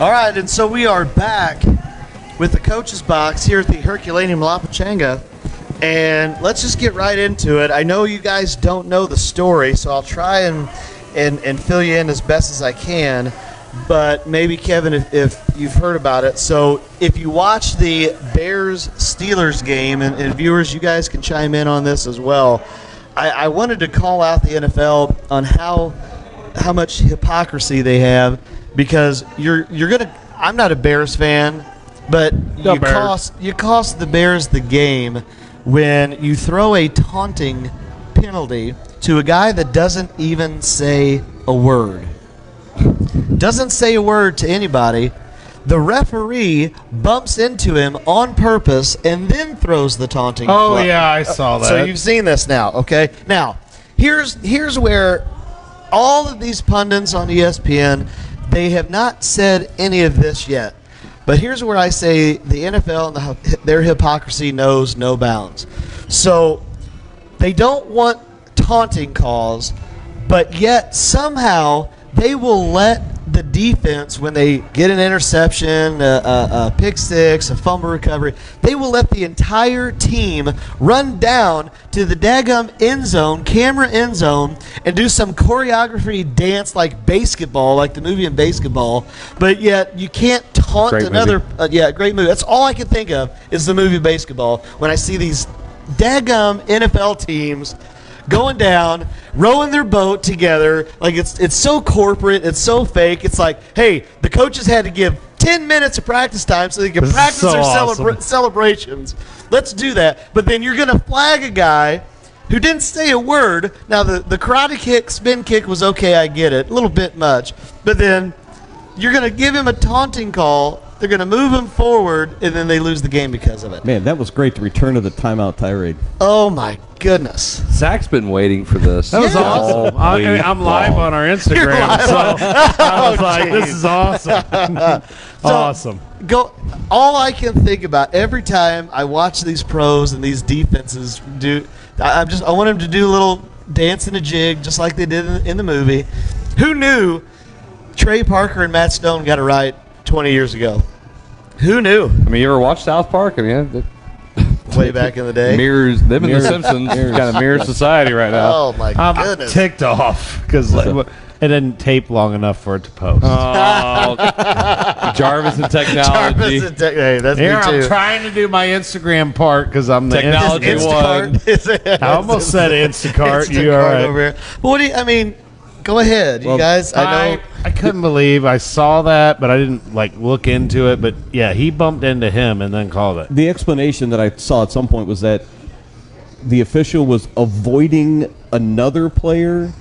All right, and so we are back with the Coach's Box here at the Herculaneum La Pachanga, and let's just get right into it. I know you guys don't know the story, so I'll try and fill you in as best as I can, but maybe, Kevin, if you've heard about it. So if you watch the Bears-Steelers game, and viewers, you guys can chime in on this as well, I wanted to call out the NFL on how much hypocrisy they have, because you're gonna. I'm not a Bears fan, But you cost the Bears the game when you throw a taunting penalty to a guy that doesn't even say a word. Doesn't say a word to anybody. The referee bumps into him on purpose and then throws the taunting. Yeah, I saw that. So you've seen this now, okay? Now, here's where all of these pundits on ESPN, they have not said any of this yet. But here's where I say the NFL and their hypocrisy knows no bounds. So they don't want taunting calls, but yet somehow they will let the defense, when they get an interception, a pick six, a fumble recovery, they will let the entire team run down to the daggum end zone, camera end zone, and do some choreography dance like basketball, like the movie in Basketball. But yet you can't taunt another. Great movie. That's all I can think of is the movie Basketball when I see these daggum NFL teams going down, rowing their boat together. Like it's so corporate, it's so fake. It's like, hey, the coaches had to give 10 minutes of practice time so they can practice their celebrations. Let's do that. But then you're going to flag a guy who didn't say a word. Now, the karate kick, spin kick was okay, I get it. A little bit much. But then you're going to give him a taunting call. They're going to move him forward, and then they lose the game because of it. Man, that was great, the return of the timeout tirade. Oh, my goodness. Zach's been waiting for this. That was awesome. I'm live on our Instagram, so I was like, this is awesome. Awesome. All I can think about every time I watch these pros and these defenses do, I want them to do a little dance and a jig just like they did in the movie. Who knew Trey Parker and Matt Stone got it right 20 years ago? Who knew? I mean, you ever watch South Park? I mean, way back in the day. Mirrors, them and the Simpsons kind of mirror society right now. Oh, my goodness. I'm ticked off because it didn't tape long enough for it to post. Oh, Jarvis and technology. Hey, that's Here, me too. I'm trying to do my Instagram part because I'm the Technology one. I almost said Instacart. You all right? Over here. What do you, I mean, go ahead, you guys. I know. I couldn't believe I saw that, but I didn't look into it. But yeah, he bumped into him and then called it. The explanation that I saw at some point was that the official was avoiding another player.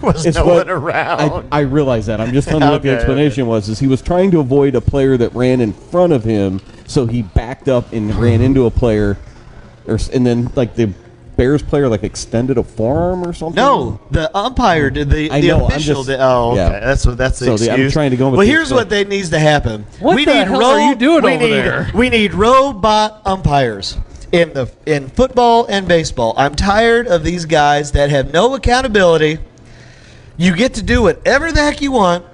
Was no one around. I realize that. I'm just telling you what the explanation was. Is he was trying to avoid a player that ran in front of him, so he backed up and ran into a player, and then the Bears player extended a forearm or something. No, the umpire did. The official did. Oh, okay. Yeah. That's the excuse. I'm trying to go with well, here's what needs to happen. What the hell are you doing over there? We need robot umpires in football and baseball. I'm tired of these guys that have no accountability. You get to do whatever the heck you want,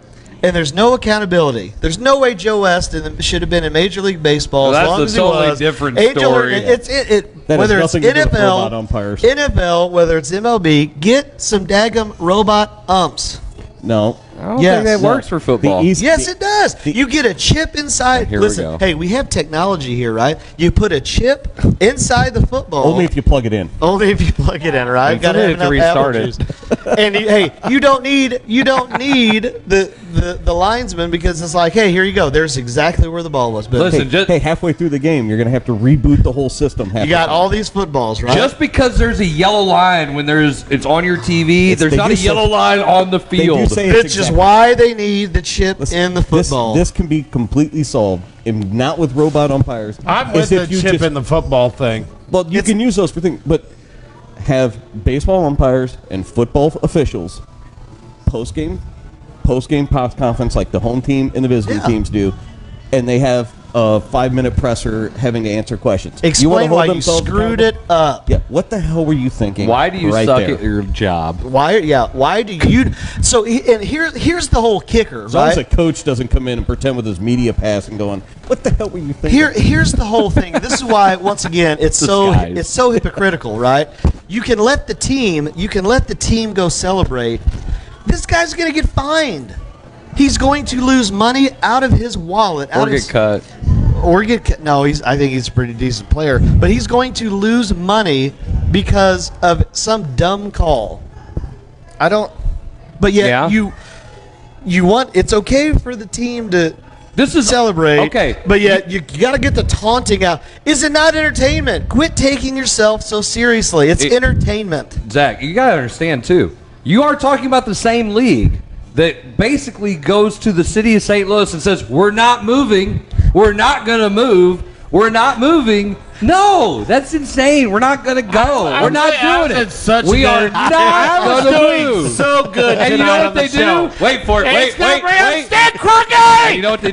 and there's no accountability. There's no way Joe West should have been in Major League Baseball as long as he was. That's a totally different story. Whether it's NFL, whether it's MLB, get some daggum robot umps. No. I don't think that works for football. Yes, it does. You get a chip inside. Listen, hey, we have technology here, right? You put a chip inside the football. Only if you plug it in. Only if you plug it in, right? Got to restart it. And you don't need the linesman because it's like, hey, here you go. There's exactly where the ball was. But listen, halfway through the game, you're going to have to reboot the whole system. You got all these footballs, right? Just because there's a yellow line when it's on your TV, there's not a yellow line on the field. It's just why they need the chip in the football. This can be completely solved, and not with robot umpires. I'm with the chip in the football thing. Well, you can use those for things, but have baseball umpires and football officials post-game press conference like the home team and the visiting teams do, and they have a 5-minute presser having to answer questions. Explain why you screwed it up. Yeah, what the hell were you thinking? Why do you suck at your job? Why do you? So, and here's the whole kicker. As long as a coach doesn't come in and pretend with his media pass and going, "What the hell were you thinking?" Here's the whole thing. This is why, once again, it's so hypocritical, right? You can let the team go celebrate. This guy's going to get fined. He's going to lose money out of his wallet. Or get cut. No, I think he's a pretty decent player. But he's going to lose money because of some dumb call. But yet you want, it's okay for the team to This is celebrate. Okay. But yet you got to get the taunting out. Is it not entertainment? Quit taking yourself so seriously. It's entertainment. Zach, you got to understand, too. You are talking about the same league that basically goes to the city of St. Louis and says, we're not moving. We're not going to move. We're not moving. No, that's insane. We're not going to go. We're not doing it. We are not going to move. So good. And you know what they do? Wait for it. Wait. Stand crooked. And you know what they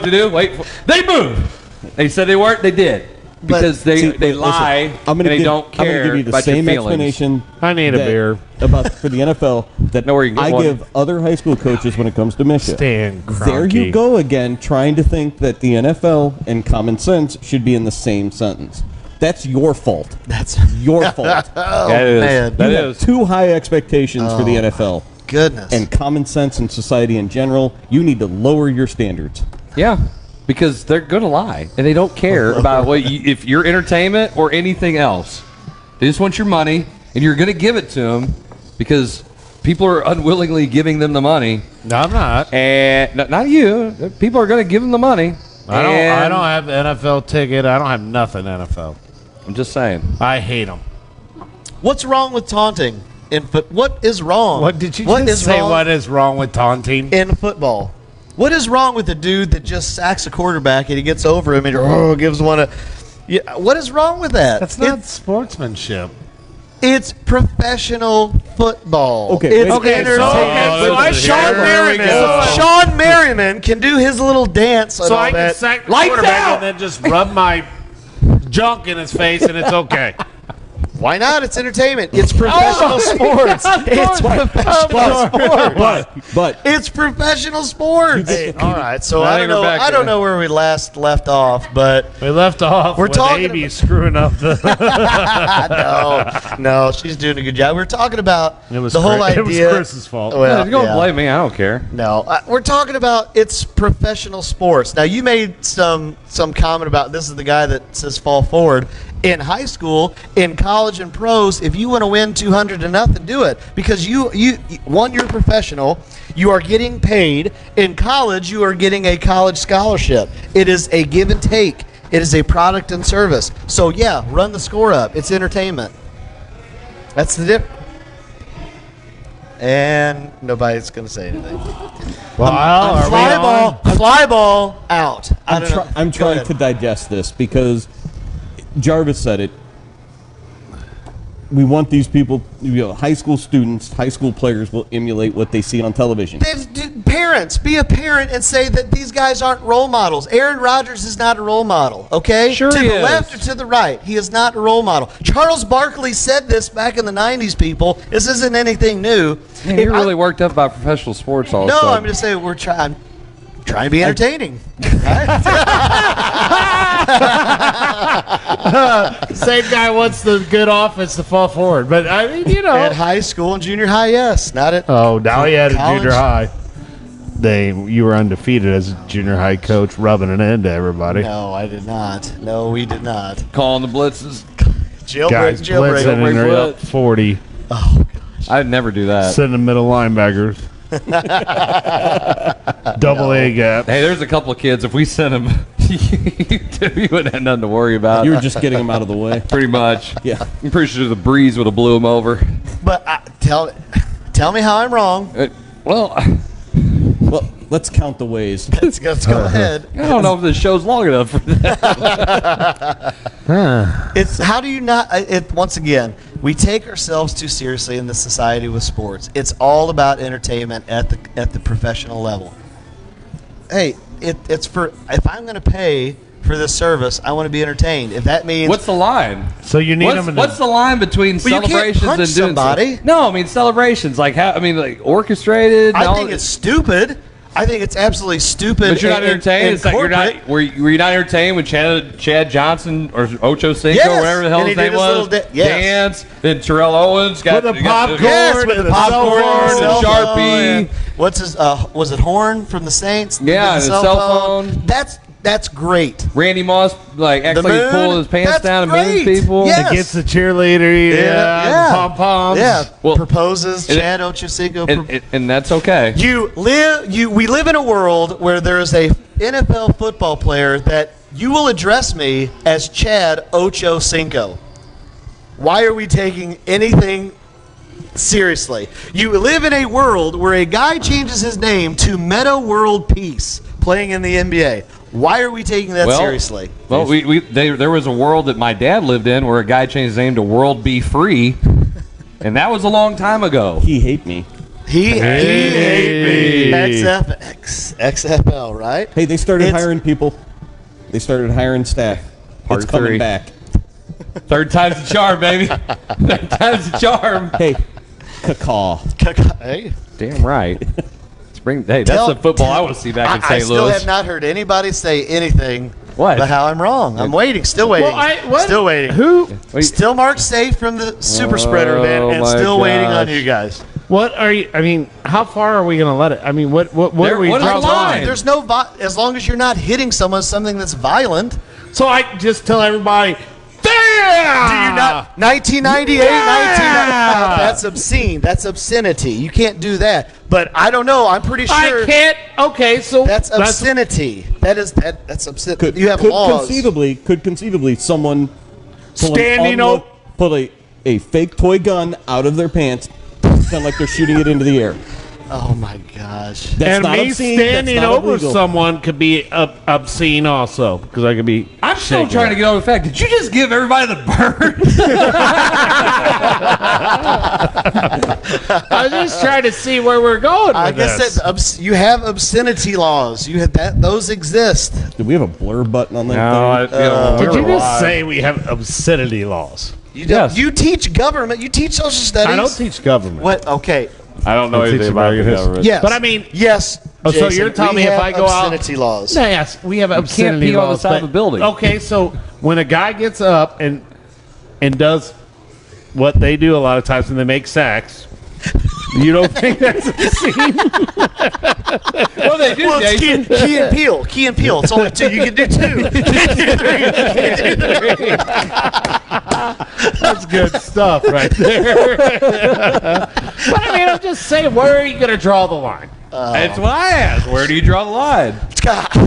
do? Wait for it. They moved. They said they weren't. They did. Because they lie and they don't care. I'm going to give you the same explanation. I need a beer. For the NFL that I give other high school coaches when it comes to Michigan. Stan Kroenke. There you go again, trying to think that the NFL and common sense should be in the same sentence. That's your fault. That's your fault. Man. You have too high expectations for the NFL. Goodness. And common sense in society in general. You need to lower your standards. Yeah. Because they're going to lie, and they don't care about if you're entertainment or anything else. They just want your money, and you're going to give it to them because people are unwillingly giving them the money. No, I'm not. And not you. People are going to give them the money. I don't have the NFL ticket. I don't have nothing NFL. I'm just saying. I hate them. What's wrong with taunting in foot? What is wrong? What did you just say? What is wrong with taunting in football? What is wrong with the dude that just sacks a quarterback and he gets over him and gives one a? Yeah, what is wrong with that? That's not sportsmanship. It's professional football. Okay, it's entertainment. Sean Merriman can do his little dance. So I can sack the quarterback and then just rub my junk in his face and it's okay. Why not? It's entertainment. It's professional sports. It's professional sports. But it's professional sports. Hey, all right. So I don't know where we last left off, but we left off. We're talking Amy screwing up the. No, she's doing a good job. We're talking about the whole idea. It was Chris's fault. Well, you're gonna blame me. I don't care. No, we're talking about it's professional sports. Now you made some comment about this is the guy that says fall forward. In high school, in college, and pros, if you want to win 200-0, do it because you're a professional. You are getting paid. In college, you are getting a college scholarship. It is a give and take. It is a product and service. So yeah, run the score up. It's entertainment. That's the difference. And nobody's going to say anything. Well, fly ball out. I'm trying to digest this because Jarvis said it. We want these people, high school students, high school players will emulate what they see on television. Parents, be a parent and say that these guys aren't role models. Aaron Rodgers is not a role model, okay? Sure to he the is. left or to the right, he is not a role model. Charles Barkley said this back in the 90s, people. This isn't anything new. Man, you're really worked up about professional sports all of a No, sudden. I'm just saying I'm trying to be entertaining. Same guy wants the good offense to fall forward, but I mean, At high school and junior high, yes, not at. Oh, now he had a college. junior high. You were undefeated as a junior high coach, rubbing it into everybody. No, I did not. No, we did not. Calling the blitzes. Guys blitzing and they're up 40. Oh gosh, I'd never do that. Sending middle linebackers. Double A gap. Hey, there's a couple of kids. If we sent them, you wouldn't have nothing to worry about. You were just getting them out of the way. Pretty much. Yeah. I'm pretty sure the breeze would have blew them over. But tell me how I'm wrong. Well, let's count the ways. Let's go ahead. I don't know if this show's long enough for that. It's how do you not? Once again, we take ourselves too seriously in this society with sports. It's all about entertainment at the professional level. Hey, it's for if I'm going to pay for this service, I want to be entertained. If that means What's the line? So you need them. What's the line between Well, you can't celebrations punch and doing somebody. No, I mean celebrations. Like like orchestrated. I think it's stupid. I think it's absolutely stupid. But you're not entertained. It's like you're corporate. not. Were you not entertained when Chad Johnson or Ocho Cinco Yes, or whatever the hell and his he did name his was? little yes. Dance. Then Terrell Owens got With the popcorn. Yes, with the popcorn, and cell phone, Sharpie. and what's his? Was it Horn from the Saints? Yeah, With and the his cell phone. That's great. Randy Moss acts like he's pulling his pants That's down and great. moons people. Yes. It gets the cheerleader, Yeah. pom poms. Yeah, Well, proposes Chad Ochocinco. And that's okay. We live in a world where there is a NFL football player that you will address me as Chad Ocho Cinco. Why are we taking anything seriously? You live in a world where a guy changes his name to Meta World Peace playing in the NBA. Why are we taking that seriously? Well, there was a world that my dad lived in where a guy changed his name to World Be Free, and that was a long time ago. He hate me. He hate me. XFL, right? Hey, they started hiring people. They started hiring staff. Part it's coming 3. back. Third time's the charm, baby. Third time's the charm. Hey, cacaw. Hey. Damn right. Hey, that's the football I want to see back in St. Louis. I still have not heard anybody say anything about how I'm wrong. I'm waiting. Still waiting. Still waiting. Who? Still Mark safe from the super spreader event and still waiting on you guys. What are you? I mean, how far are we going to let it? I mean, what are we drawing the line? There's no as long as you're not hitting someone with something that's violent. So I just tell everybody, do you not? 1998, 1998. That's obscene. That's obscenity. You can't do that. But I don't know. I'm pretty sure. I can't. Okay, so that's obscenity. That's obscenity. You have laws. Could conceivably someone pull a fake toy gun out of their pants, pretend like they're shooting it into the air. Oh my gosh! That's not obscene. Standing over someone could be obscene also, because I could be. I'm still trying to get over the fact. Did you just give everybody the bird? I was just trying to see where we're going. I guess that you have obscenity laws. You have that; those exist. Do we have a blur button on that thing? Did you just say we have obscenity laws? You teach government. You teach social studies. I don't teach government. What? Okay. I don't know anything about the government. Yes. But I mean, yes. Oh, so you're telling me if I go out, obscenity laws? Yes, we have obscenity laws. You can't pee on the side of a building. Okay, so when a guy gets up and does what they do a lot of times when they make sacks, you don't think that's obscene? Well, they do. Key and Peele. Key and Peele. It's only 2. You can do 2. That's good stuff right there. But I mean, I'm just saying, where are you going to draw the line? That's what I asked. Where do you draw the line?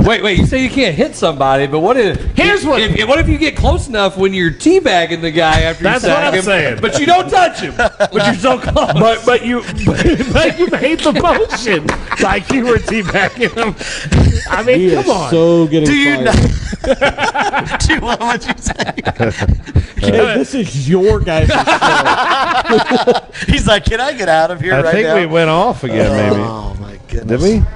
Wait. You say you can't hit somebody, but what if you get close enough when you're teabagging the guy after you sack him? Saying. But you don't touch him. But you're so close. But you made the motion like you were teabagging him. I mean, come on. So getting fired. Do you want what you say? This is your guys' show. He's like, can I get out of here right now? I think we went off again, maybe. Oh, my goodness. Did we?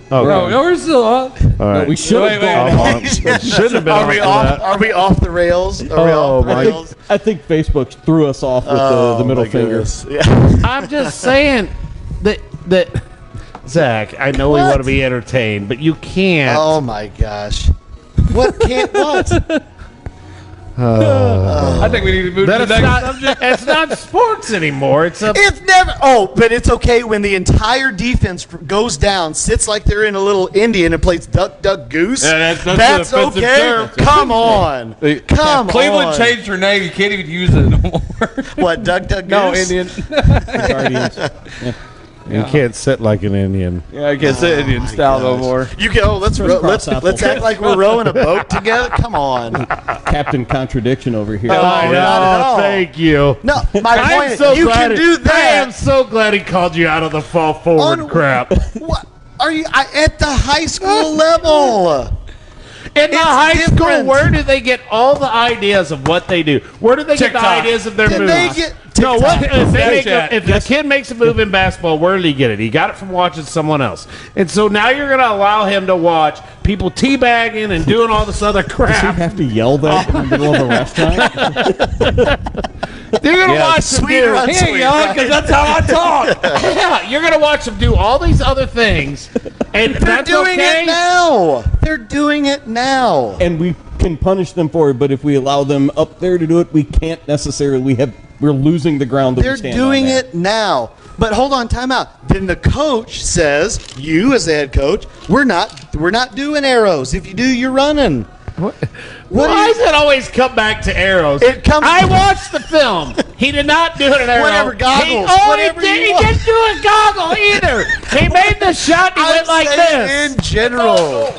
Oh, no, we're still on. All right. We should have gone on. Shouldn't have been Are we off the rails? I think Facebook threw us off with the middle finger. Yeah. I'm just saying that Zach, I know we want to be entertained, but you can't. Oh, my gosh. What can't what? I think we need to move to the next subject. It's not sports anymore. It's never. Oh, but it's okay when the entire defense goes down, sits like they're in a little Indian and plays duck, duck, goose. Yeah, that's okay. Term. Come on. Cleveland changed her name. You can't even use it anymore. What, duck, duck, goose? No, Indian. Guardians. Yeah. You can't sit like an Indian. Yeah, I can't sit Indian style no more. You can. Oh, let's act like we're rowing a boat together. Come on, Captain Contradiction over here. not at all. Thank you. No, my point is, you can do that. I am so glad he called you out of the fall forward crap. What are you at the high school level? In the high school, where do they get all the ideas of what they do? Where do they get the ideas of their moves? They get no, if the kid makes a move in basketball, where did he get it? He got it from watching someone else. And so now you're going to allow him to watch people teabagging and doing all this other crap. Does he have to yell that in the middle of a restaurant? You're going to watch him do He ain't yelling because that's how I talk. Yeah, you're going to watch him do all these other things. And they're doing it now. They're doing it now. And we can punish them for it, but if we allow them up there to do it, we can't necessarily we're losing the ground that we stand on. They're doing it now. But hold on, time out. Then the coach says, you as the head coach, we're not doing arrows. If you do, you're running. Why does it always come back to arrows? I watched the film. He did not do it in arrow. Whatever, goggles. He didn't do a goggle either. He made the shot. He went like this. In general.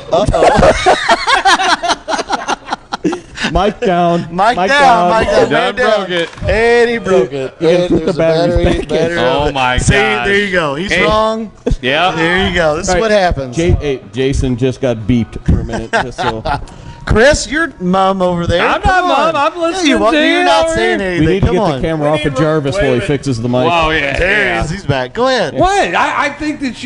Mic down. Mic down. John broke it. And he broke it. You put the batteries back in. Oh, my God. See, there you go. He's wrong. Yeah. There you go. This is what happens. Jason just got beeped for a minute. Just so. Chris, you're mum over there. I'm not mum. I'm listening to you. You're not over saying here. anything. We need to Come get on. the camera off of Jarvis while he fixes the mic. Oh, yeah. There he is. He's back. Go ahead. What? I think that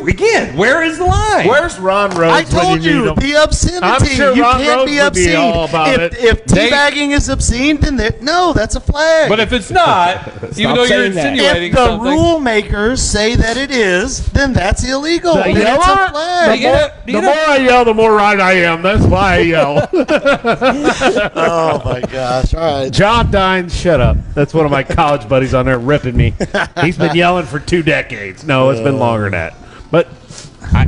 again, where is the line? Where's Ron Rhodes? I told you, the obscenity. I'm sure you Ron can't Rhodes be would be obscene. all about it. If teabagging is obscene, then no, that's a flag. But if it's not, even though you're insinuating if the something. rule makers say that it is, then that's illegal. The Then it's a yeller? flag. The more I yell, the more right I am. That's why I yell. Oh my gosh! All right, John Dines, shut up. That's one of my college buddies on there ripping me. He's been yelling for 2 decades. No, it's been longer than that. But I'm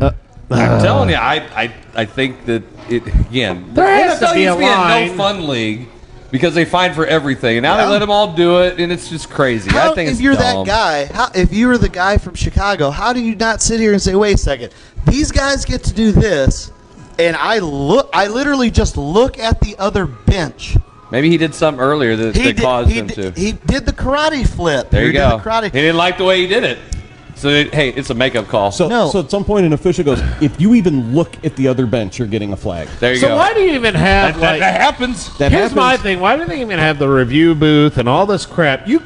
telling you, I think that it again. There has to be a used to line. no fun league because they fine for everything, and now they let them all do it, and it's just crazy. I think if it's you're dumb. that guy, if you were the guy from Chicago, how do you not sit here and say, "Wait a second, these guys get to do this"? And I literally just look at the other bench. Maybe he did something earlier that caused him to. He did the karate flip. There you go. He He didn't like the way he did it. So, hey, it's a makeup call. So at some point, an official goes, if you even look at the other bench, you're getting a flag. There you so go. why do you even have that happens. Here's my thing. Why do they even have the review booth and all this crap? You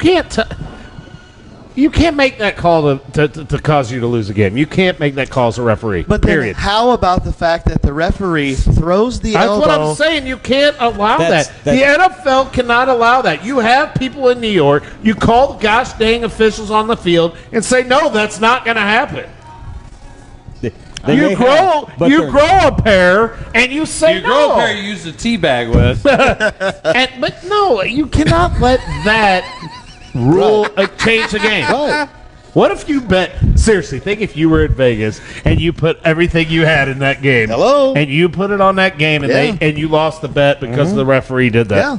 can't make that call to cause you to lose a game. You can't make that call as a referee. But period. Then how about the fact that the referee throws the elbow? That's what I'm saying. You can't allow that. The NFL cannot allow that. You have people in New York. You call the gosh dang officials on the field and say, no, that's not going to happen. You grow a pair and you say you grow a pair you use the tea bag with. But no, you cannot let that rule change the game. Right. What if you bet? Seriously, think if you were at Vegas and you put everything you had in that game. Hello? And you put it on that game and you lost the bet because the referee did that. Yeah.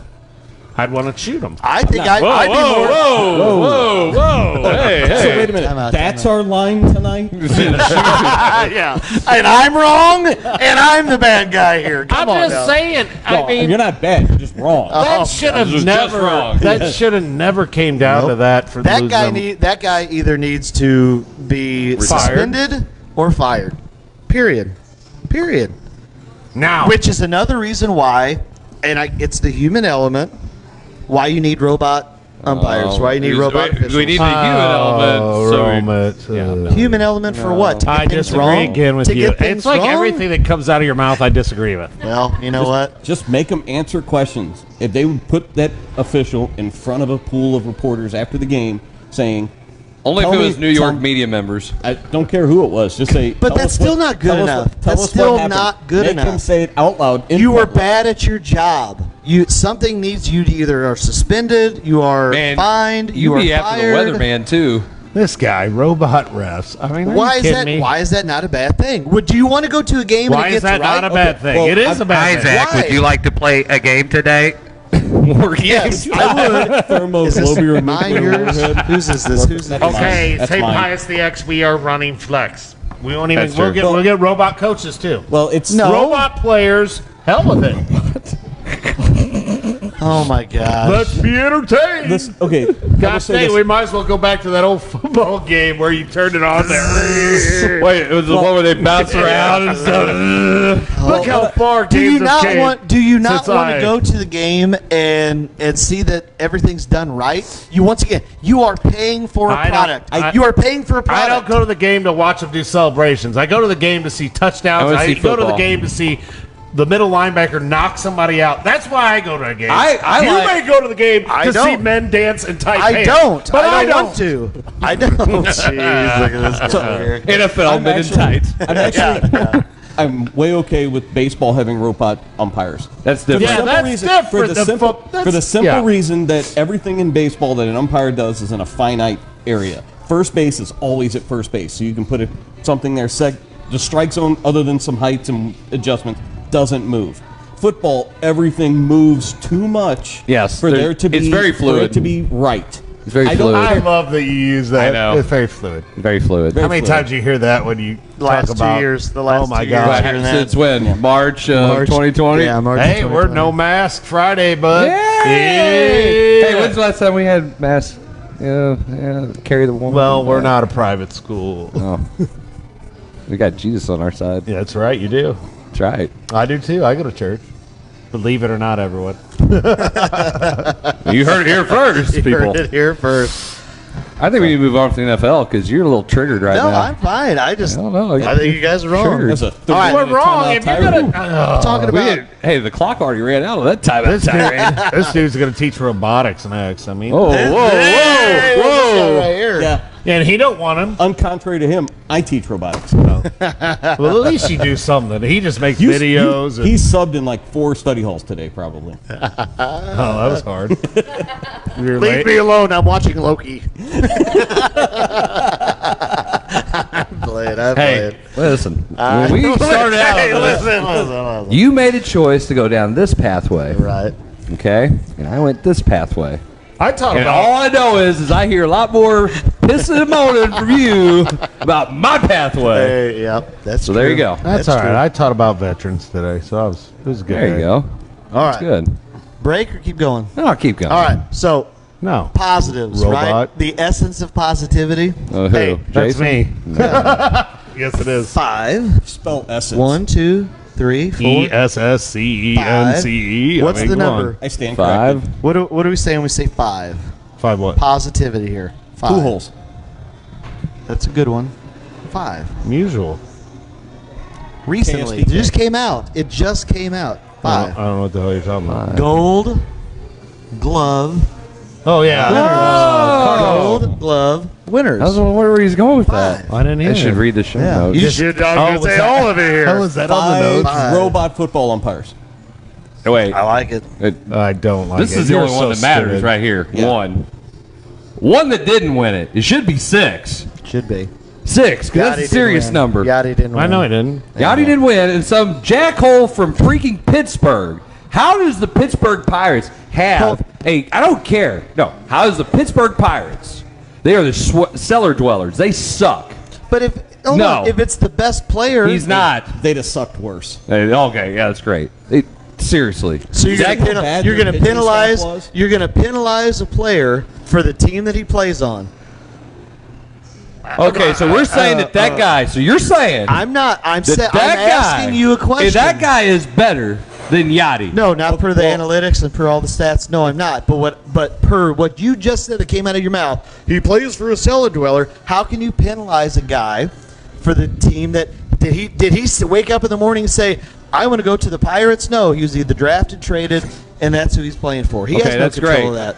I'd want to shoot him. I think I'd be more. Whoa. Hey. So wait a minute. That's our line tonight? Yeah. And I'm wrong, and I'm the bad guy here. Come on I'm just now. saying. I mean, you're not bad. You're just wrong. that should have just never. wrong. That should have never came down to that for That losing guy them. that guy either needs to be suspended or fired. Period. Now, Which is another reason why, it's the human element, why you need robot umpires, why you need robot officials. We need the human element. Human element for what? To get I things disagree wrong? again with To you. get things It's like wrong? everything that comes out of your mouth, I disagree with. Well, you know what? Just make them answer questions. If they would put that official in front of a pool of reporters after the game saying, Only if Tell it me- was New York tell- media members. I don't care who it was, just say. But tell that's us what- still not good tell us enough. what- tell That's us what still happened. not good Make enough. them say it out loud. in You were public. bad at your job. Something needs you to either are suspended, you are Man, fined, you you are be after the fired. weatherman too. This guy, robot refs. I mean, Why is that not a bad thing? Do you want to go to a game and Why it is gets that right? not a bad thing? well, It is a bad thing. Isaac, would you like to play a game today? Yes, I would. Is this Thermoglobulin mine, nuclear yours? warhead. Whose is this? Who's this? Okay, That's say mine. Pius X, we are running flex. We won't even. That's true. We'll get robot coaches too. Well, it's Robot players. Hell with it. Oh my gosh. Let's be entertained. okay. I will Gosh say dang, this. we might as well go back to that old football game where you turned it on there. Wait, it was the one where they bounce around and stuff. Look how far Do games you have not came want? Do you not since want I- to go to the game and see that everything's done right? You are paying for a I don't- product. You are paying for a product. I don't go to the game to watch them do celebrations. I go to the game to see touchdowns. I wanna I see go to the football. game to see the middle linebacker knock somebody out. That's why I go to a game. I you like- may go to the game I to see don't. men dance in tight I pants. don't. But I don't want to. I don't. Jeez, look at this guy here. NFL men in tights. I'm actually. I'm way okay with baseball having robot umpires. That's For the different. simple that's reason, different. For the The simple, fo- for the simple yeah. reason that everything in baseball that an umpire does is in a finite area. First base is always at first base, so you can put something there. The strike zone, other than some heights and adjustments, doesn't move. Football, everything moves too much. Yes, for there to be it's very for fluid. it to be right. It's very fluid. I love that you use that. I know. It's very fluid. Very fluid. How many times do you hear that when you talk about 2 years? The last oh my 2 God. years. Since when? March 2020? Yeah, March. Hey, we're No Mask Friday, bud. Yay! Hey, when's the last time we had masks? Yeah, carry the one. Well, we're not a private school. Oh. We got Jesus on our side. Yeah, that's right. You do. That's right. I do too. I go to church. Believe it or not, everyone. You heard it here first, people. Heard it here first. I think we need to move on to the NFL because you're a little triggered right No, now. I'm fine. I don't know. I think you guys are wrong. Sure. That's a All right, We're wrong. If you're gonna talking about Hey, the clock already ran out of that time. this dude's gonna teach robotics next. I mean, Whoa, whoa. right here. Yeah. and he don't want him. Uncontrary to him, I teach robotics. Well, at least you do something. He just makes videos. He subbed in like 4 study halls today, probably. Oh, that was hard. You're Leave late. me alone. I'm watching Loki. I'm playing. Hey, listen. When we started out, Listen. you made a choice to go down this pathway, Right. okay? And I went this pathway. I talk And about. all I know is I hear a lot more pissing and moaning from you about my pathway. Hey, yep. That's So there you go. That's all right. I taught about veterans today, so it was a good. There you day. go. All That's right. good. Break or keep going? No, I'll keep going. All right. So No, positives, Robot. right? The essence of positivity. Who? Hey, that's Jason? me. Yes, it is. 5. Spell essence. 1, 2, 3, 4. ESSCENCE. What's the number? I stand 5. corrected. What do we say when we say 5? 5 what? Positivity here. 5. 2 holes. That's a good one. 5. Usual. Recently. It KSD. just came out. It just came out. I 5. don't know what the hell you're talking about. Gold glove. Oh yeah. Gold glove winners. I was wondering where he's going with that. I didn't hear. I should read the show Yeah. notes. You should. was say that- all of it here. How was that on the 5 notes? robot football umpires. Oh, wait. I like it. I don't like This it. is the You're only one so that matters stupid. right here. Yeah. One that didn't win it. It should be 6. Should be. 6, because that's a Yachty serious didn't win. number. Yachty didn't win. I know he didn't. Yachty didn't win, and some jackhole from freaking Pittsburgh. How does the Pittsburgh Pirates have a... I don't care. No. How does the Pittsburgh Pirates... They are the cellar dwellers. They suck. But if if it's the best player, He's not. They'd have sucked worse. Okay, yeah, that's great. Seriously. So you're Zach, going how bad to their pitching penalize. staff was? You're going to penalize a player for the team that he plays on. Okay, so we're saying that guy... So you're saying... I'm not. I'm that asking you a question. If that guy is better than Yachty. No, not per the analytics and per all the stats. No, I'm not. But per what you just said that came out of your mouth, he plays for a cellar dweller. How can you penalize a guy for the team that did he wake up in the morning and say, I want to go to the Pirates? No, he was either drafted, traded, and that's who he's playing for. He has no that's control great. of that.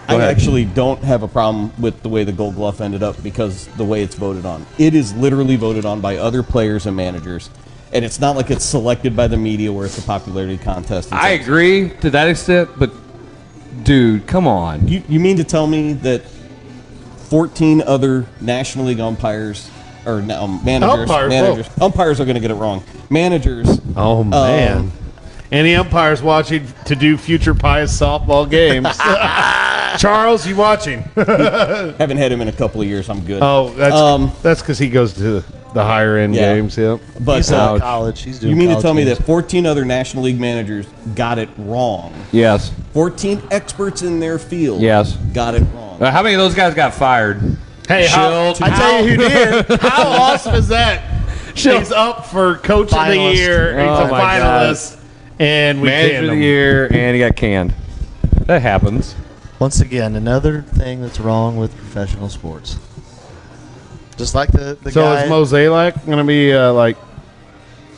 I actually don't have a problem with the way the Gold Glove ended up because the way it's voted on. It is literally voted on by other players and managers. And it's not like it's selected by the media where it's a popularity contest. I agree to that extent, but dude, come on. You mean to tell me that 14 other National League umpires or managers umpires are going to get it wrong. Managers. Oh man. Any umpires watching to do future Pius softball games? Charles, you watching? Haven't had him in a couple of years. I'm good. Oh, that's because he goes to the higher end games. Yep. But He's in college. He's doing. you mean to college tell me games. that 14 other National League managers got it wrong? Yes. 14 experts in their field. Yes. Got it wrong. How many of those guys got fired? Hey, I tell you who did. how awesome is that? He's up for Coach of the Finalist. Year. Oh, He's a my finalist, and we Manager canned of the him. year, and he got canned. That happens. Once again, another thing that's wrong with professional sports. Just like the So guy. is Mosaic going to be like?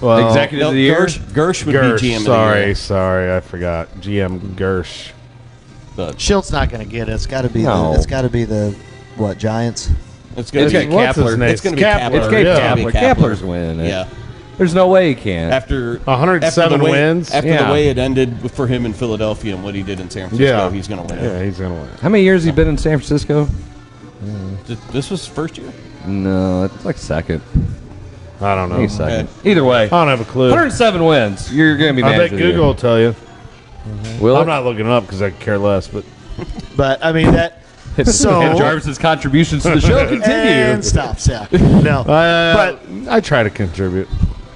Well, Executive of the year? Gersh would Gersh. be GM of the year. Sorry, I forgot. GM Gersh. Schilt's not going to get it. It's got to be. No. It's got to be the Giants. It's going It's to be got What's his Kapler. name? It's gonna be Kapler, Kapler. It's Gabe yeah. Kapler. Kapler. Kapler's winning it. Yeah. There's no way he can. After 107 wins. After Yeah. the way it ended for him in Philadelphia and what he did in San Francisco, Yeah, he's going to win Yeah, it. he's going to win. How many years has he been in San Francisco? This was his first year. No, it's like second. I don't know. He's second. Either way, I don't have a clue. 107 wins. You're going to be I manager bet of the year. Google will tell you. Will I'm it? not looking it up because I care less. But But I mean that So and Jarvis's contributions to the show continue. And stops. Yeah. No. but I try to contribute.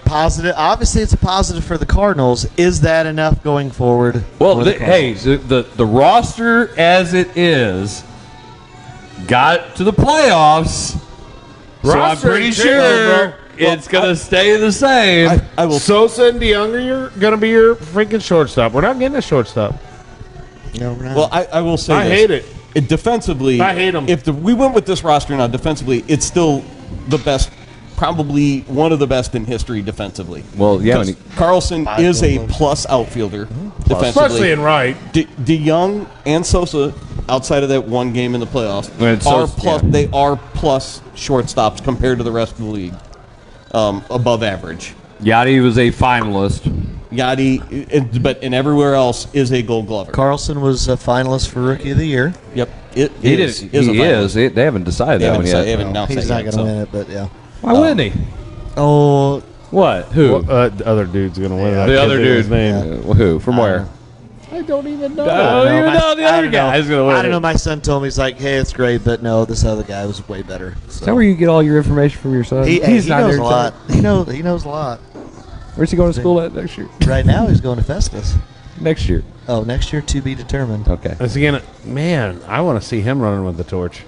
Positive. Obviously, it's a positive for the Cardinals. Is that enough going forward? Well, the roster as it is got to the playoffs, so I'm pretty sure it's going to stay the same. I will. Sosa and DeYoung are going to be your freaking shortstop. We're not getting a shortstop. No, we're not. Well, I will say I this. hate it. Defensively, I hate 'em. If we went with this roster now, defensively, it's still the best, probably one of the best in history defensively. Well, yeah, Because Carlson is a plus outfielder defensively. Especially in right. DeYoung and Sosa, outside of that one game in the playoffs, And they are plus shortstops compared to the rest of the league, above average. Yachty was a finalist. Yachty, but in everywhere else is a Gold Glover. Carlson was a finalist for Rookie of the Year. Yep, He is. They haven't decided that one yet. They haven't announced He's that not yet, going to win it, but yeah. Why wouldn't he? Oh, What? Who? The other dude's going to win. I the can't other think of his dude. name. Who? From where? I don't even know. I don't even know the other guy's going to win. I don't know. My son told me, he's like, hey, it's great, but no, this other guy was way better. So. Is that where you get all your information from your son? He He's not knows there a lot. He knows a lot. Where's he going to school at next year? Right now, he's going to Festus. Next year. Oh, next year to be determined. Okay. Is he gonna? Man, I want to see him running with the torch.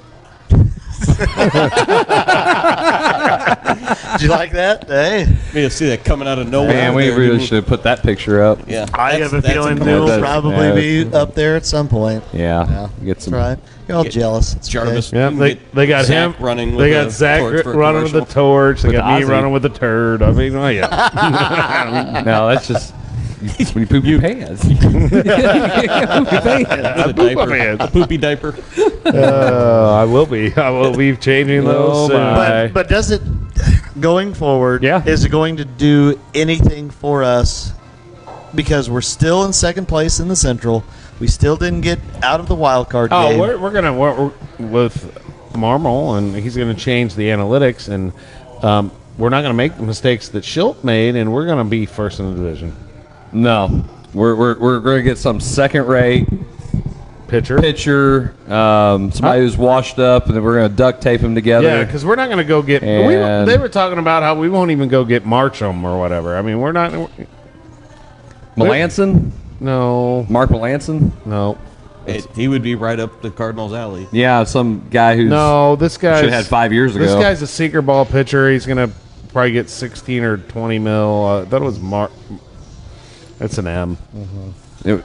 Did you like that? Hey, You see that coming out of nowhere. Man, we really should have put that picture up. Yeah, I have a that's feeling cool- he'll that's- probably yeah, be up there at some point. Yeah. Yeah. Get That's some. right. You're all jealous. It's Jarvis. okay. Yeah, You they, can they got Zac him running. They with got the Zach torch for a running with the commercial. torch. They With got me Ozzy. running with the turd. I mean, well, yeah. No, that's just when you poop your pants. You poop your pants. The diaper, the poopy diaper. I will be changing those. soon. But does it going forward? Yeah. Is it going to do anything for us? Because we're still in second place in the Central. We still didn't get out of the wild card game. We're gonna work with Marmol, and he's gonna change the analytics, and we're not gonna make the mistakes that Schilt made, and we're gonna be first in the division. No, we're going to get some second rate Pitcher. somebody who's washed up, and then we're going to duct tape them together. Yeah, because we're not going to go get. And- They were talking about how we won't even go get Marcham or whatever. I mean, we're not. Melanson, No, Mark Melanson. no, He would be right up the Cardinals' alley. Yeah, some guy who's no. This guy should have had 5 years ago. This guy's a seeker ball pitcher. He's going to probably get 16 or 20 mil. That was Mark. That's an M. Him.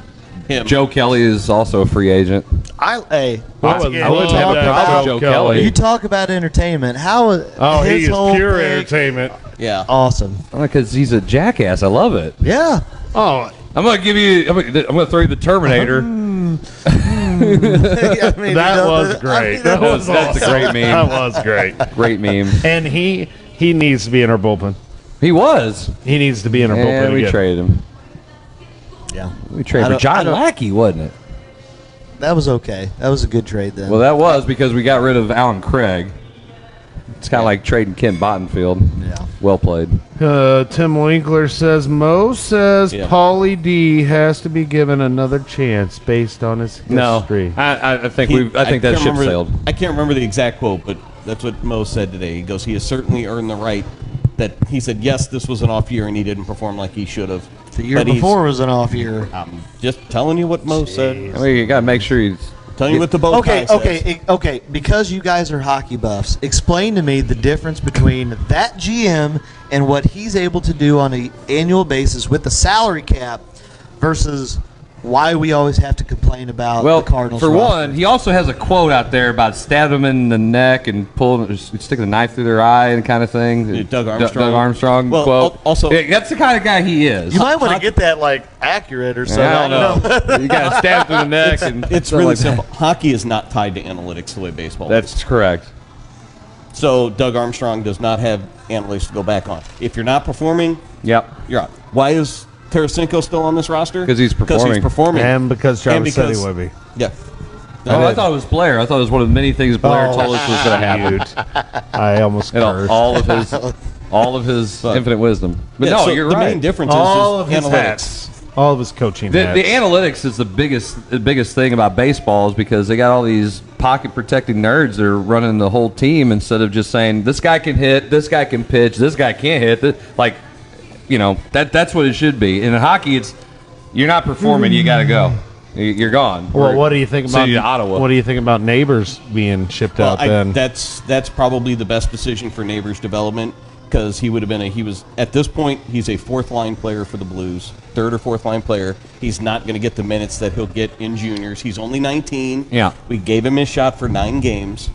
Joe Kelly is also a free agent. I wouldn't talk have a problem with Joe Kelly. You talk about entertainment. How is he his is whole pure thing entertainment. Yeah. awesome? Because he's a jackass. I love it. Yeah. Oh, I'm going to give you. I'm going to throw you the Terminator. I mean, that was great. That's a great meme. That was great. Great meme. And he needs to be in our bullpen. He was. He needs to be in our bullpen. And we again. traded him. Yeah. We traded I for don't- John I don't- Lackey, wasn't it? That was okay. That was a good trade then. Well, that was because we got rid of Alan Craig. It's kind of like trading Ken Bottenfield. Yeah. Well played. Tim Winkler says Mo says Yeah. Paulie D has to be given another chance based on his history. I think I think that ship sailed. I can't remember the exact quote, but that's what Mo said today. He goes, he has certainly earned the right. That he said, yes, this was an off year and he didn't perform like he should have. the year before was an off year. I'm just telling you what Mo said. I mean, you got to make sure he's. Telling you what the bow tie says. Okay. Because you guys are hockey buffs, explain to me the difference between that GM and what he's able to do on an annual basis with the salary cap versus why we always have to complain about Well, the Cardinals. for roster. one, he also has a quote out there about stabbing them in the neck and sticking a knife through their eye and kind of thing. Yeah, Doug Armstrong. Doug Armstrong Well, quote. also- Yeah, that's the kind of guy he is. you might want to get that like accurate or something. I don't know. You got to stab through the neck. And It's stuff really like that. simple. Hockey is not tied to analytics the way baseball is. That's correct. So Doug Armstrong does not have analytics to go back on. If you're not performing, Yep. you're out. Why is Tarasenko still on this roster? 'Cause he's Because he's performing. performing. And because Jarvis said he because- would be. Yeah. Oh, I thought it was Blair. I thought it was one of the many things Blair told us was going to happen. I almost You know, cursed. all of his infinite wisdom. But Yeah, no, so you're the right. main difference all is of his analytics. hats. All of his coaching The hats. analytics is the biggest thing about baseball is because they got all these pocket protecting nerds that are running the whole team instead of just saying this guy can hit, this guy can pitch, this guy can't hit. That's what it should be. And in hockey, it's you're not performing, you got to go. You're gone. Well, what do you think about Ottawa? What do you think about Neighbors being shipped out? Then that's probably the best decision for Neighbors' development because he would have been at this point he's a fourth line player for the Blues, third or fourth line player. He's not going to get the minutes that he'll get in juniors. He's only 19. Yeah, we gave him his shot for 9 games,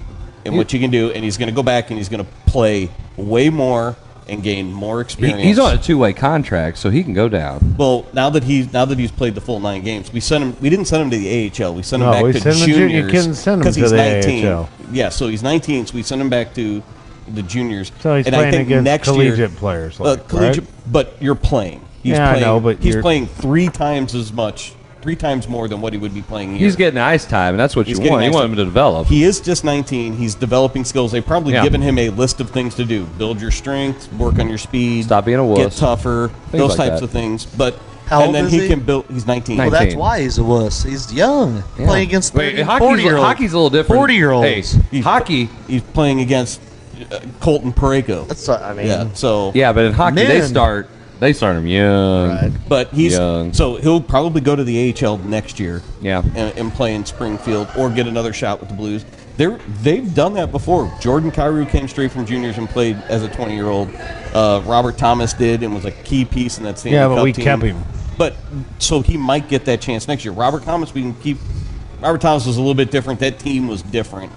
and what you can do, and he's going to go back and he's going to play way more and gain more experience. He's on a 2-way contract, so he can go down. Well, now that he's played the full 9 games, we didn't send him to the AHL. We sent him back to juniors. You couldn't send him to he's the 19. AHL. Yeah, so he's 19, so we sent him back to the juniors. So he's and playing I think against next collegiate year, players, right? But you're playing. He's playing, I know, but he's playing 3 times as much. 3 times more than what he would be playing here. He's getting ice time, and that's what you want. You want him to develop. He is just 19. He's developing skills. They've probably given him a list of things to do. Build your strength, work on your speed. Stop being a wuss. Get tougher, those types of things. But How old is he? Can build. He's 19. Well, that's why he's a wuss. He's young. Yeah. Playing against 40-year-olds. Hockey's a little different. 40-year-olds. Hey, hockey. He's playing against Colton Parayko. That's what I mean. Yeah, but in hockey they start him young. Right. But he's young. So he'll probably go to the AHL next year. Yeah. And play in Springfield or get another shot with the Blues. They've done that before. Jordan Kyrou came straight from juniors and played as a 20-year-old. Robert Thomas did and was a key piece in that Stanley Cup but we team. kept him. But so he might get that chance next year. Robert Thomas was a little bit different. That team was different.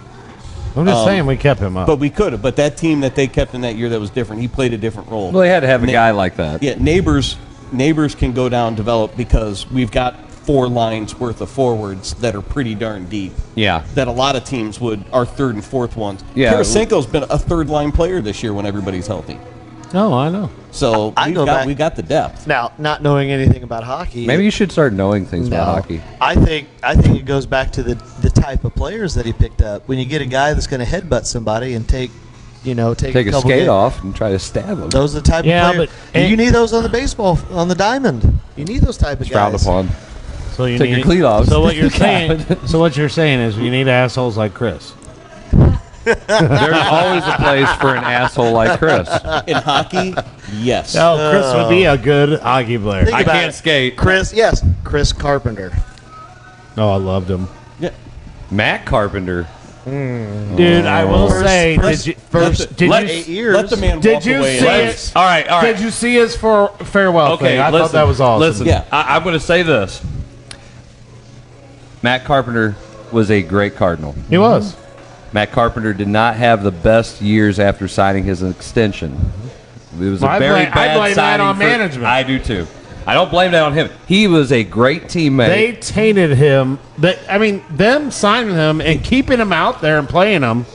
I'm just saying we kept him up. But we could have. But that team that they kept in that year that was different, he played a different role. Well, they had to have a guy like that. Yeah, Neighbors can go down and develop because we've got 4 lines worth of forwards that are pretty darn deep. Yeah. That a lot of teams are third and fourth ones. Yeah. Tarasenko's been a third line player this year when everybody's healthy. No, I know. So we got the depth. Now, not knowing anything about hockey. Maybe you should start knowing things about hockey. I think it goes back to the type of players that he picked up. When you get a guy that's going to headbutt somebody and take a skate off and try to stab him. Those are the type of players. You need those on the diamond. You need those type of guys. Frowned upon. So you Take your cleat off. So what you're saying? So what you're saying is you need assholes like Chris. There's always a place for an asshole like Chris. In hockey, yes. No, Chris would be a good hockey player. I can't skate. Chris Carpenter. Oh, I loved him. Yeah. Matt Carpenter. Dude, I will say, let the man Did walk you away. see it? All right. Did you see his farewell thing? I thought that was awesome. Listen, yeah. I'm going to say this. Matt Carpenter was a great Cardinal. He was. Matt Carpenter did not have the best years after signing his extension. It was a very bad I blame that signing on management. I do too. I don't blame that on him. He was a great teammate. They tainted him. Them signing him and keeping him out there and playing him.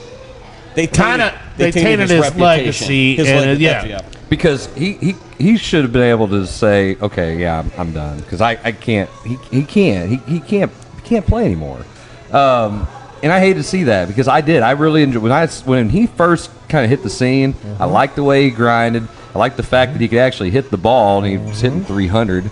They tainted his legacy. Because he should have been able to say, okay, yeah, I'm done. Because I can't. He can't play anymore. And I hate to see that because I did. I really enjoyed when he first kind of hit the scene. I liked the way he grinded. I liked the fact that he could actually hit the ball and he was hitting 300,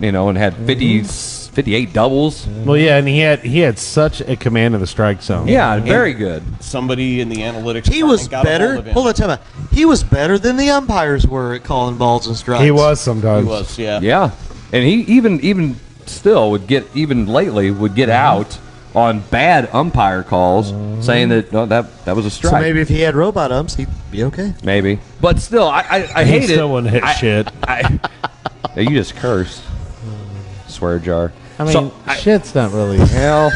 and had 58 doubles. Well, yeah, and he had such a command of the strike zone. Yeah, very good. Somebody in the analytics. He was better. Hold on, time out. He was better than the umpires were at calling balls and strikes. He was sometimes. He was, yeah. Yeah, and he even still would get out on bad umpire calls, saying that that was a strike. So maybe if he had robot umps, he'd be okay. Maybe, but still, I hate it. He still wouldn't hit shit. You just cursed. Swear jar. I mean, shit's not really. Hell,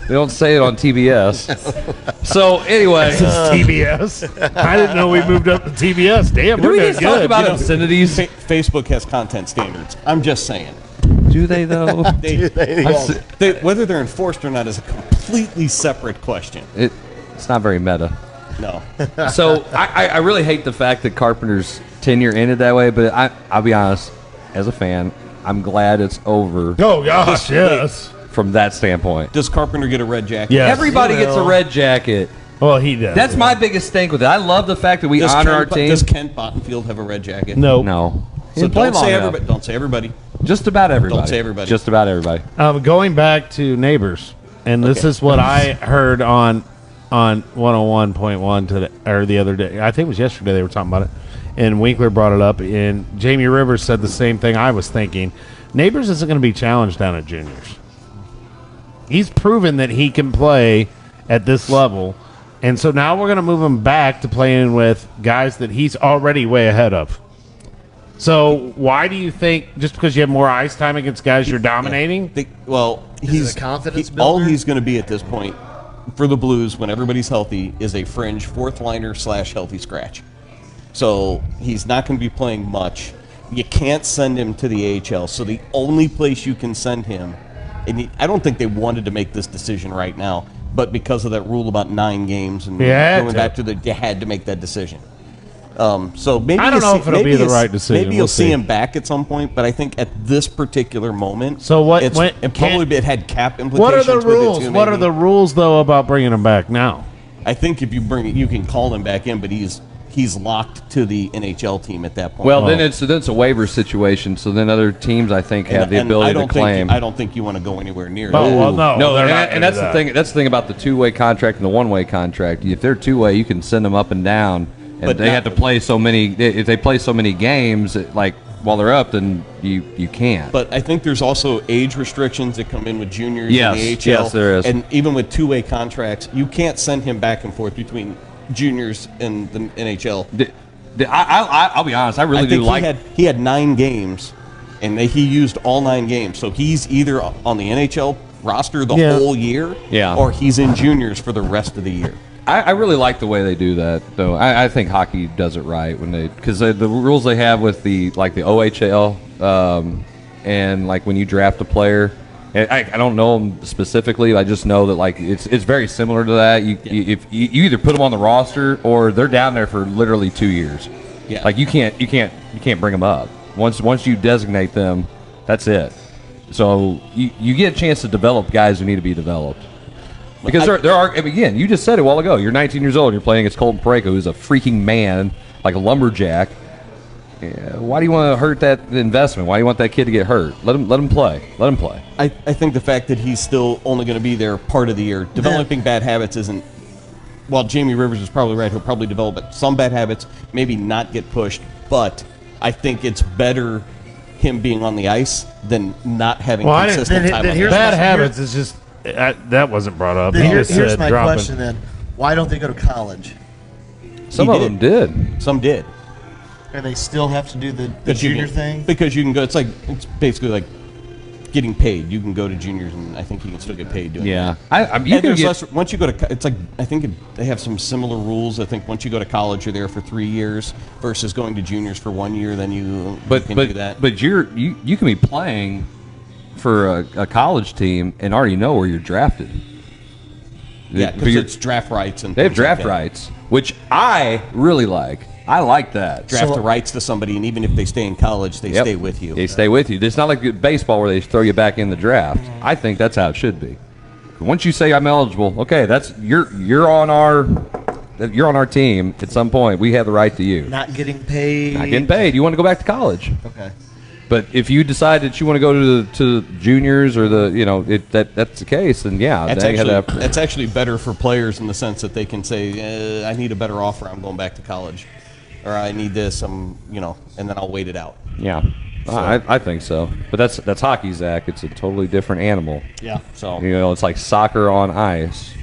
they don't say it on TBS. So anyway, this is TBS. I didn't know we moved up to TBS. Damn, we're doing good. Talk about obscenities. Facebook has content standards. I'm just saying. Do they though? Whether they're enforced or not is a completely separate question. It's not very meta. No. So I really hate the fact that Carpenter's tenure ended that way, but I'll be honest, as a fan, I'm glad it's over. Oh gosh, yes. From that standpoint, does Carpenter get a red jacket? Yes. Everybody gets a red jacket. Well, he does. That's my biggest thing with it. I love the fact that we honor our team. Does Kent Bottenfield have a red jacket? No. So don't say everybody. Don't say everybody. Just about everybody. Don't say everybody. Just about everybody. Going back to Neighbors, and this is what I heard on 101.1 today, or the other day. I think it was yesterday they were talking about it, and Winkler brought it up, and Jamie Rivers said the same thing I was thinking. Neighbors isn't going to be challenged down at juniors. He's proven that he can play at this level, and so now we're going to move him back to playing with guys that he's already way ahead of. So why do you think just because you have more ice time against guys you're dominating? He's a confidence builder? All he's going to be at this point for the Blues when everybody's healthy is a fringe fourth liner / healthy scratch. So he's not going to be playing much. You can't send him to the AHL. So the only place you can send him, and I don't think they wanted to make this decision right now, but because of that rule about 9 games and going back to they had to make that decision. So maybe I don't know if it'll be the right decision. Maybe you'll see him back at some point, but I think at this particular moment, it had cap implications. What are the rules? What are the rules though about bringing him back now? I think if you bring it, you can call him back in, but he's locked to the NHL team at that point. Well, then it's a waiver situation. So then other teams, I think, have the ability to claim. I don't think you want to go anywhere near that. No, and that's the thing. That's the thing about the 2-way contract and the 1-way contract. If they're 2-way, you can send them up and down. And they have to play so many. If they play so many games, like while they're up, then you can't. But I think there's also age restrictions that come in with juniors in the AHL. Yes, there is. And even with 2-way contracts, you can't send him back and forth between juniors and the NHL. I'll be honest. I really do like. He had 9 games, and he used all 9 games. So he's either on the NHL roster the whole year, or he's in juniors for the rest of the year. I really like the way they do that, though. I think hockey does it right because the rules they have with the OHL and like when you draft a player. I don't know them specifically. I just know that it's very similar to that. If you either put them on the roster or they're down there for literally 2 years. Yeah. Like you can't bring them up once you designate them. That's it. So you get a chance to develop guys who need to be developed. Because there are, again, you just said it a while ago. You're 19 years old and you're playing against Colton Parayko, who's a freaking man, like a lumberjack. Why do you want to hurt that investment? Why do you want that kid to get hurt? Let him play. Let him play. I think the fact that he's still only going to be there part of the year, developing bad habits isn't. Well, Jamie Rivers is probably right. He'll probably develop some bad habits, maybe not get pushed. But I think it's better him being on the ice than not having consistent time on the ice. Bad habits is just. That wasn't brought up. Here's my question then. Why don't they go to college? Some of them did. Some did. And they still have to do the junior thing? Because you can go, it's basically like getting paid. You can go to juniors, and I think you can still get paid doing that. Once you go to, it's like, I think they have some similar rules. I think once you go to college, you're there for 3 years versus going to juniors for 1 year, then you can do that. But you can be playing for a college team and already know where you're drafted. Yeah, because it's draft rights. And they have draft rights, which I really like. I like that. Draft the rights to somebody, and even if they stay in college, they stay with you. They stay with you. It's not like baseball where they throw you back in the draft. I think that's how it should be. Once you say I'm eligible, okay, that's you're on our team. At some point, we have the right to you. Not getting paid. Not getting paid. You want to go back to college. Okay. But if you decide that you want to go to juniors or that's the case, then that's actually better for players in the sense that they can say, I need a better offer. I'm going back to college, or I need this. and then I'll wait it out. Yeah, so. I think so. But that's hockey, Zach. It's a totally different animal. Yeah. So it's like soccer on ice.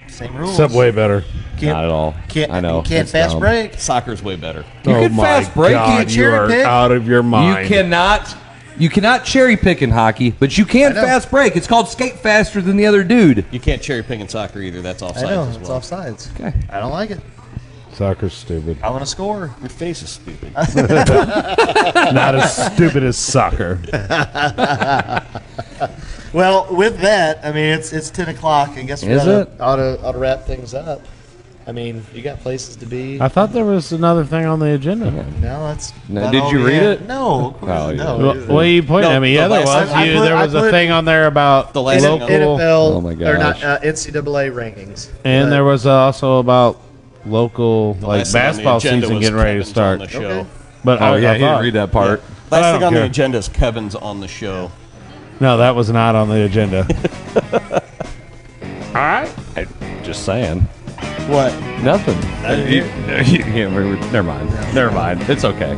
Same rules. Except way better. Not at all. I know. You can't fast break. Soccer's way better. You can fast break. God, you are out of your mind. You cannot cherry pick in hockey, but you can fast break. It's called skate faster than the other dude. You can't cherry pick in soccer either. That's offsides. I know. As well. It's offsides. Okay. I don't like it. Soccer's stupid. I want to score. Your face is stupid. Not as stupid as soccer. Well, with that, I mean, it's 10 o'clock. I guess we ought to wrap things up. I mean, you got places to be. I thought there was another thing on the agenda. No, that's. Did you read it? No. No. What are you pointing at me? Yeah, there was. There was a thing on there about the local NFL oh my gosh. or not NCAA rankings, and there was also about local basketball season getting ready to start. On the show. Okay. But he didn't read that part. Yeah. Last thing on the agenda is Kevin's on the show. No, that was not on the agenda. All right. Just saying. What? Nothing. Never mind. Never mind. It's okay.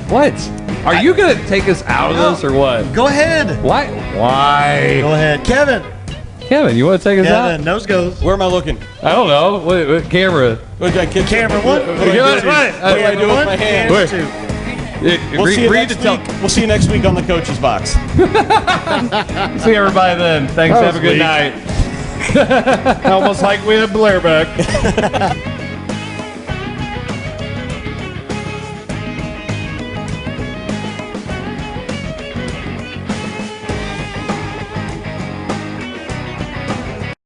What? Are you going to take us out of this or what? Go ahead. Why? Go ahead. Kevin, you want to take us out? nose goes. Where am I looking? I don't know. What camera? What did I catch? Camera one. What do I do with my hand? Wait. We'll see you next week on the Coach's Box. See everybody then. Thanks. Have a good night. Almost like we had Blair back.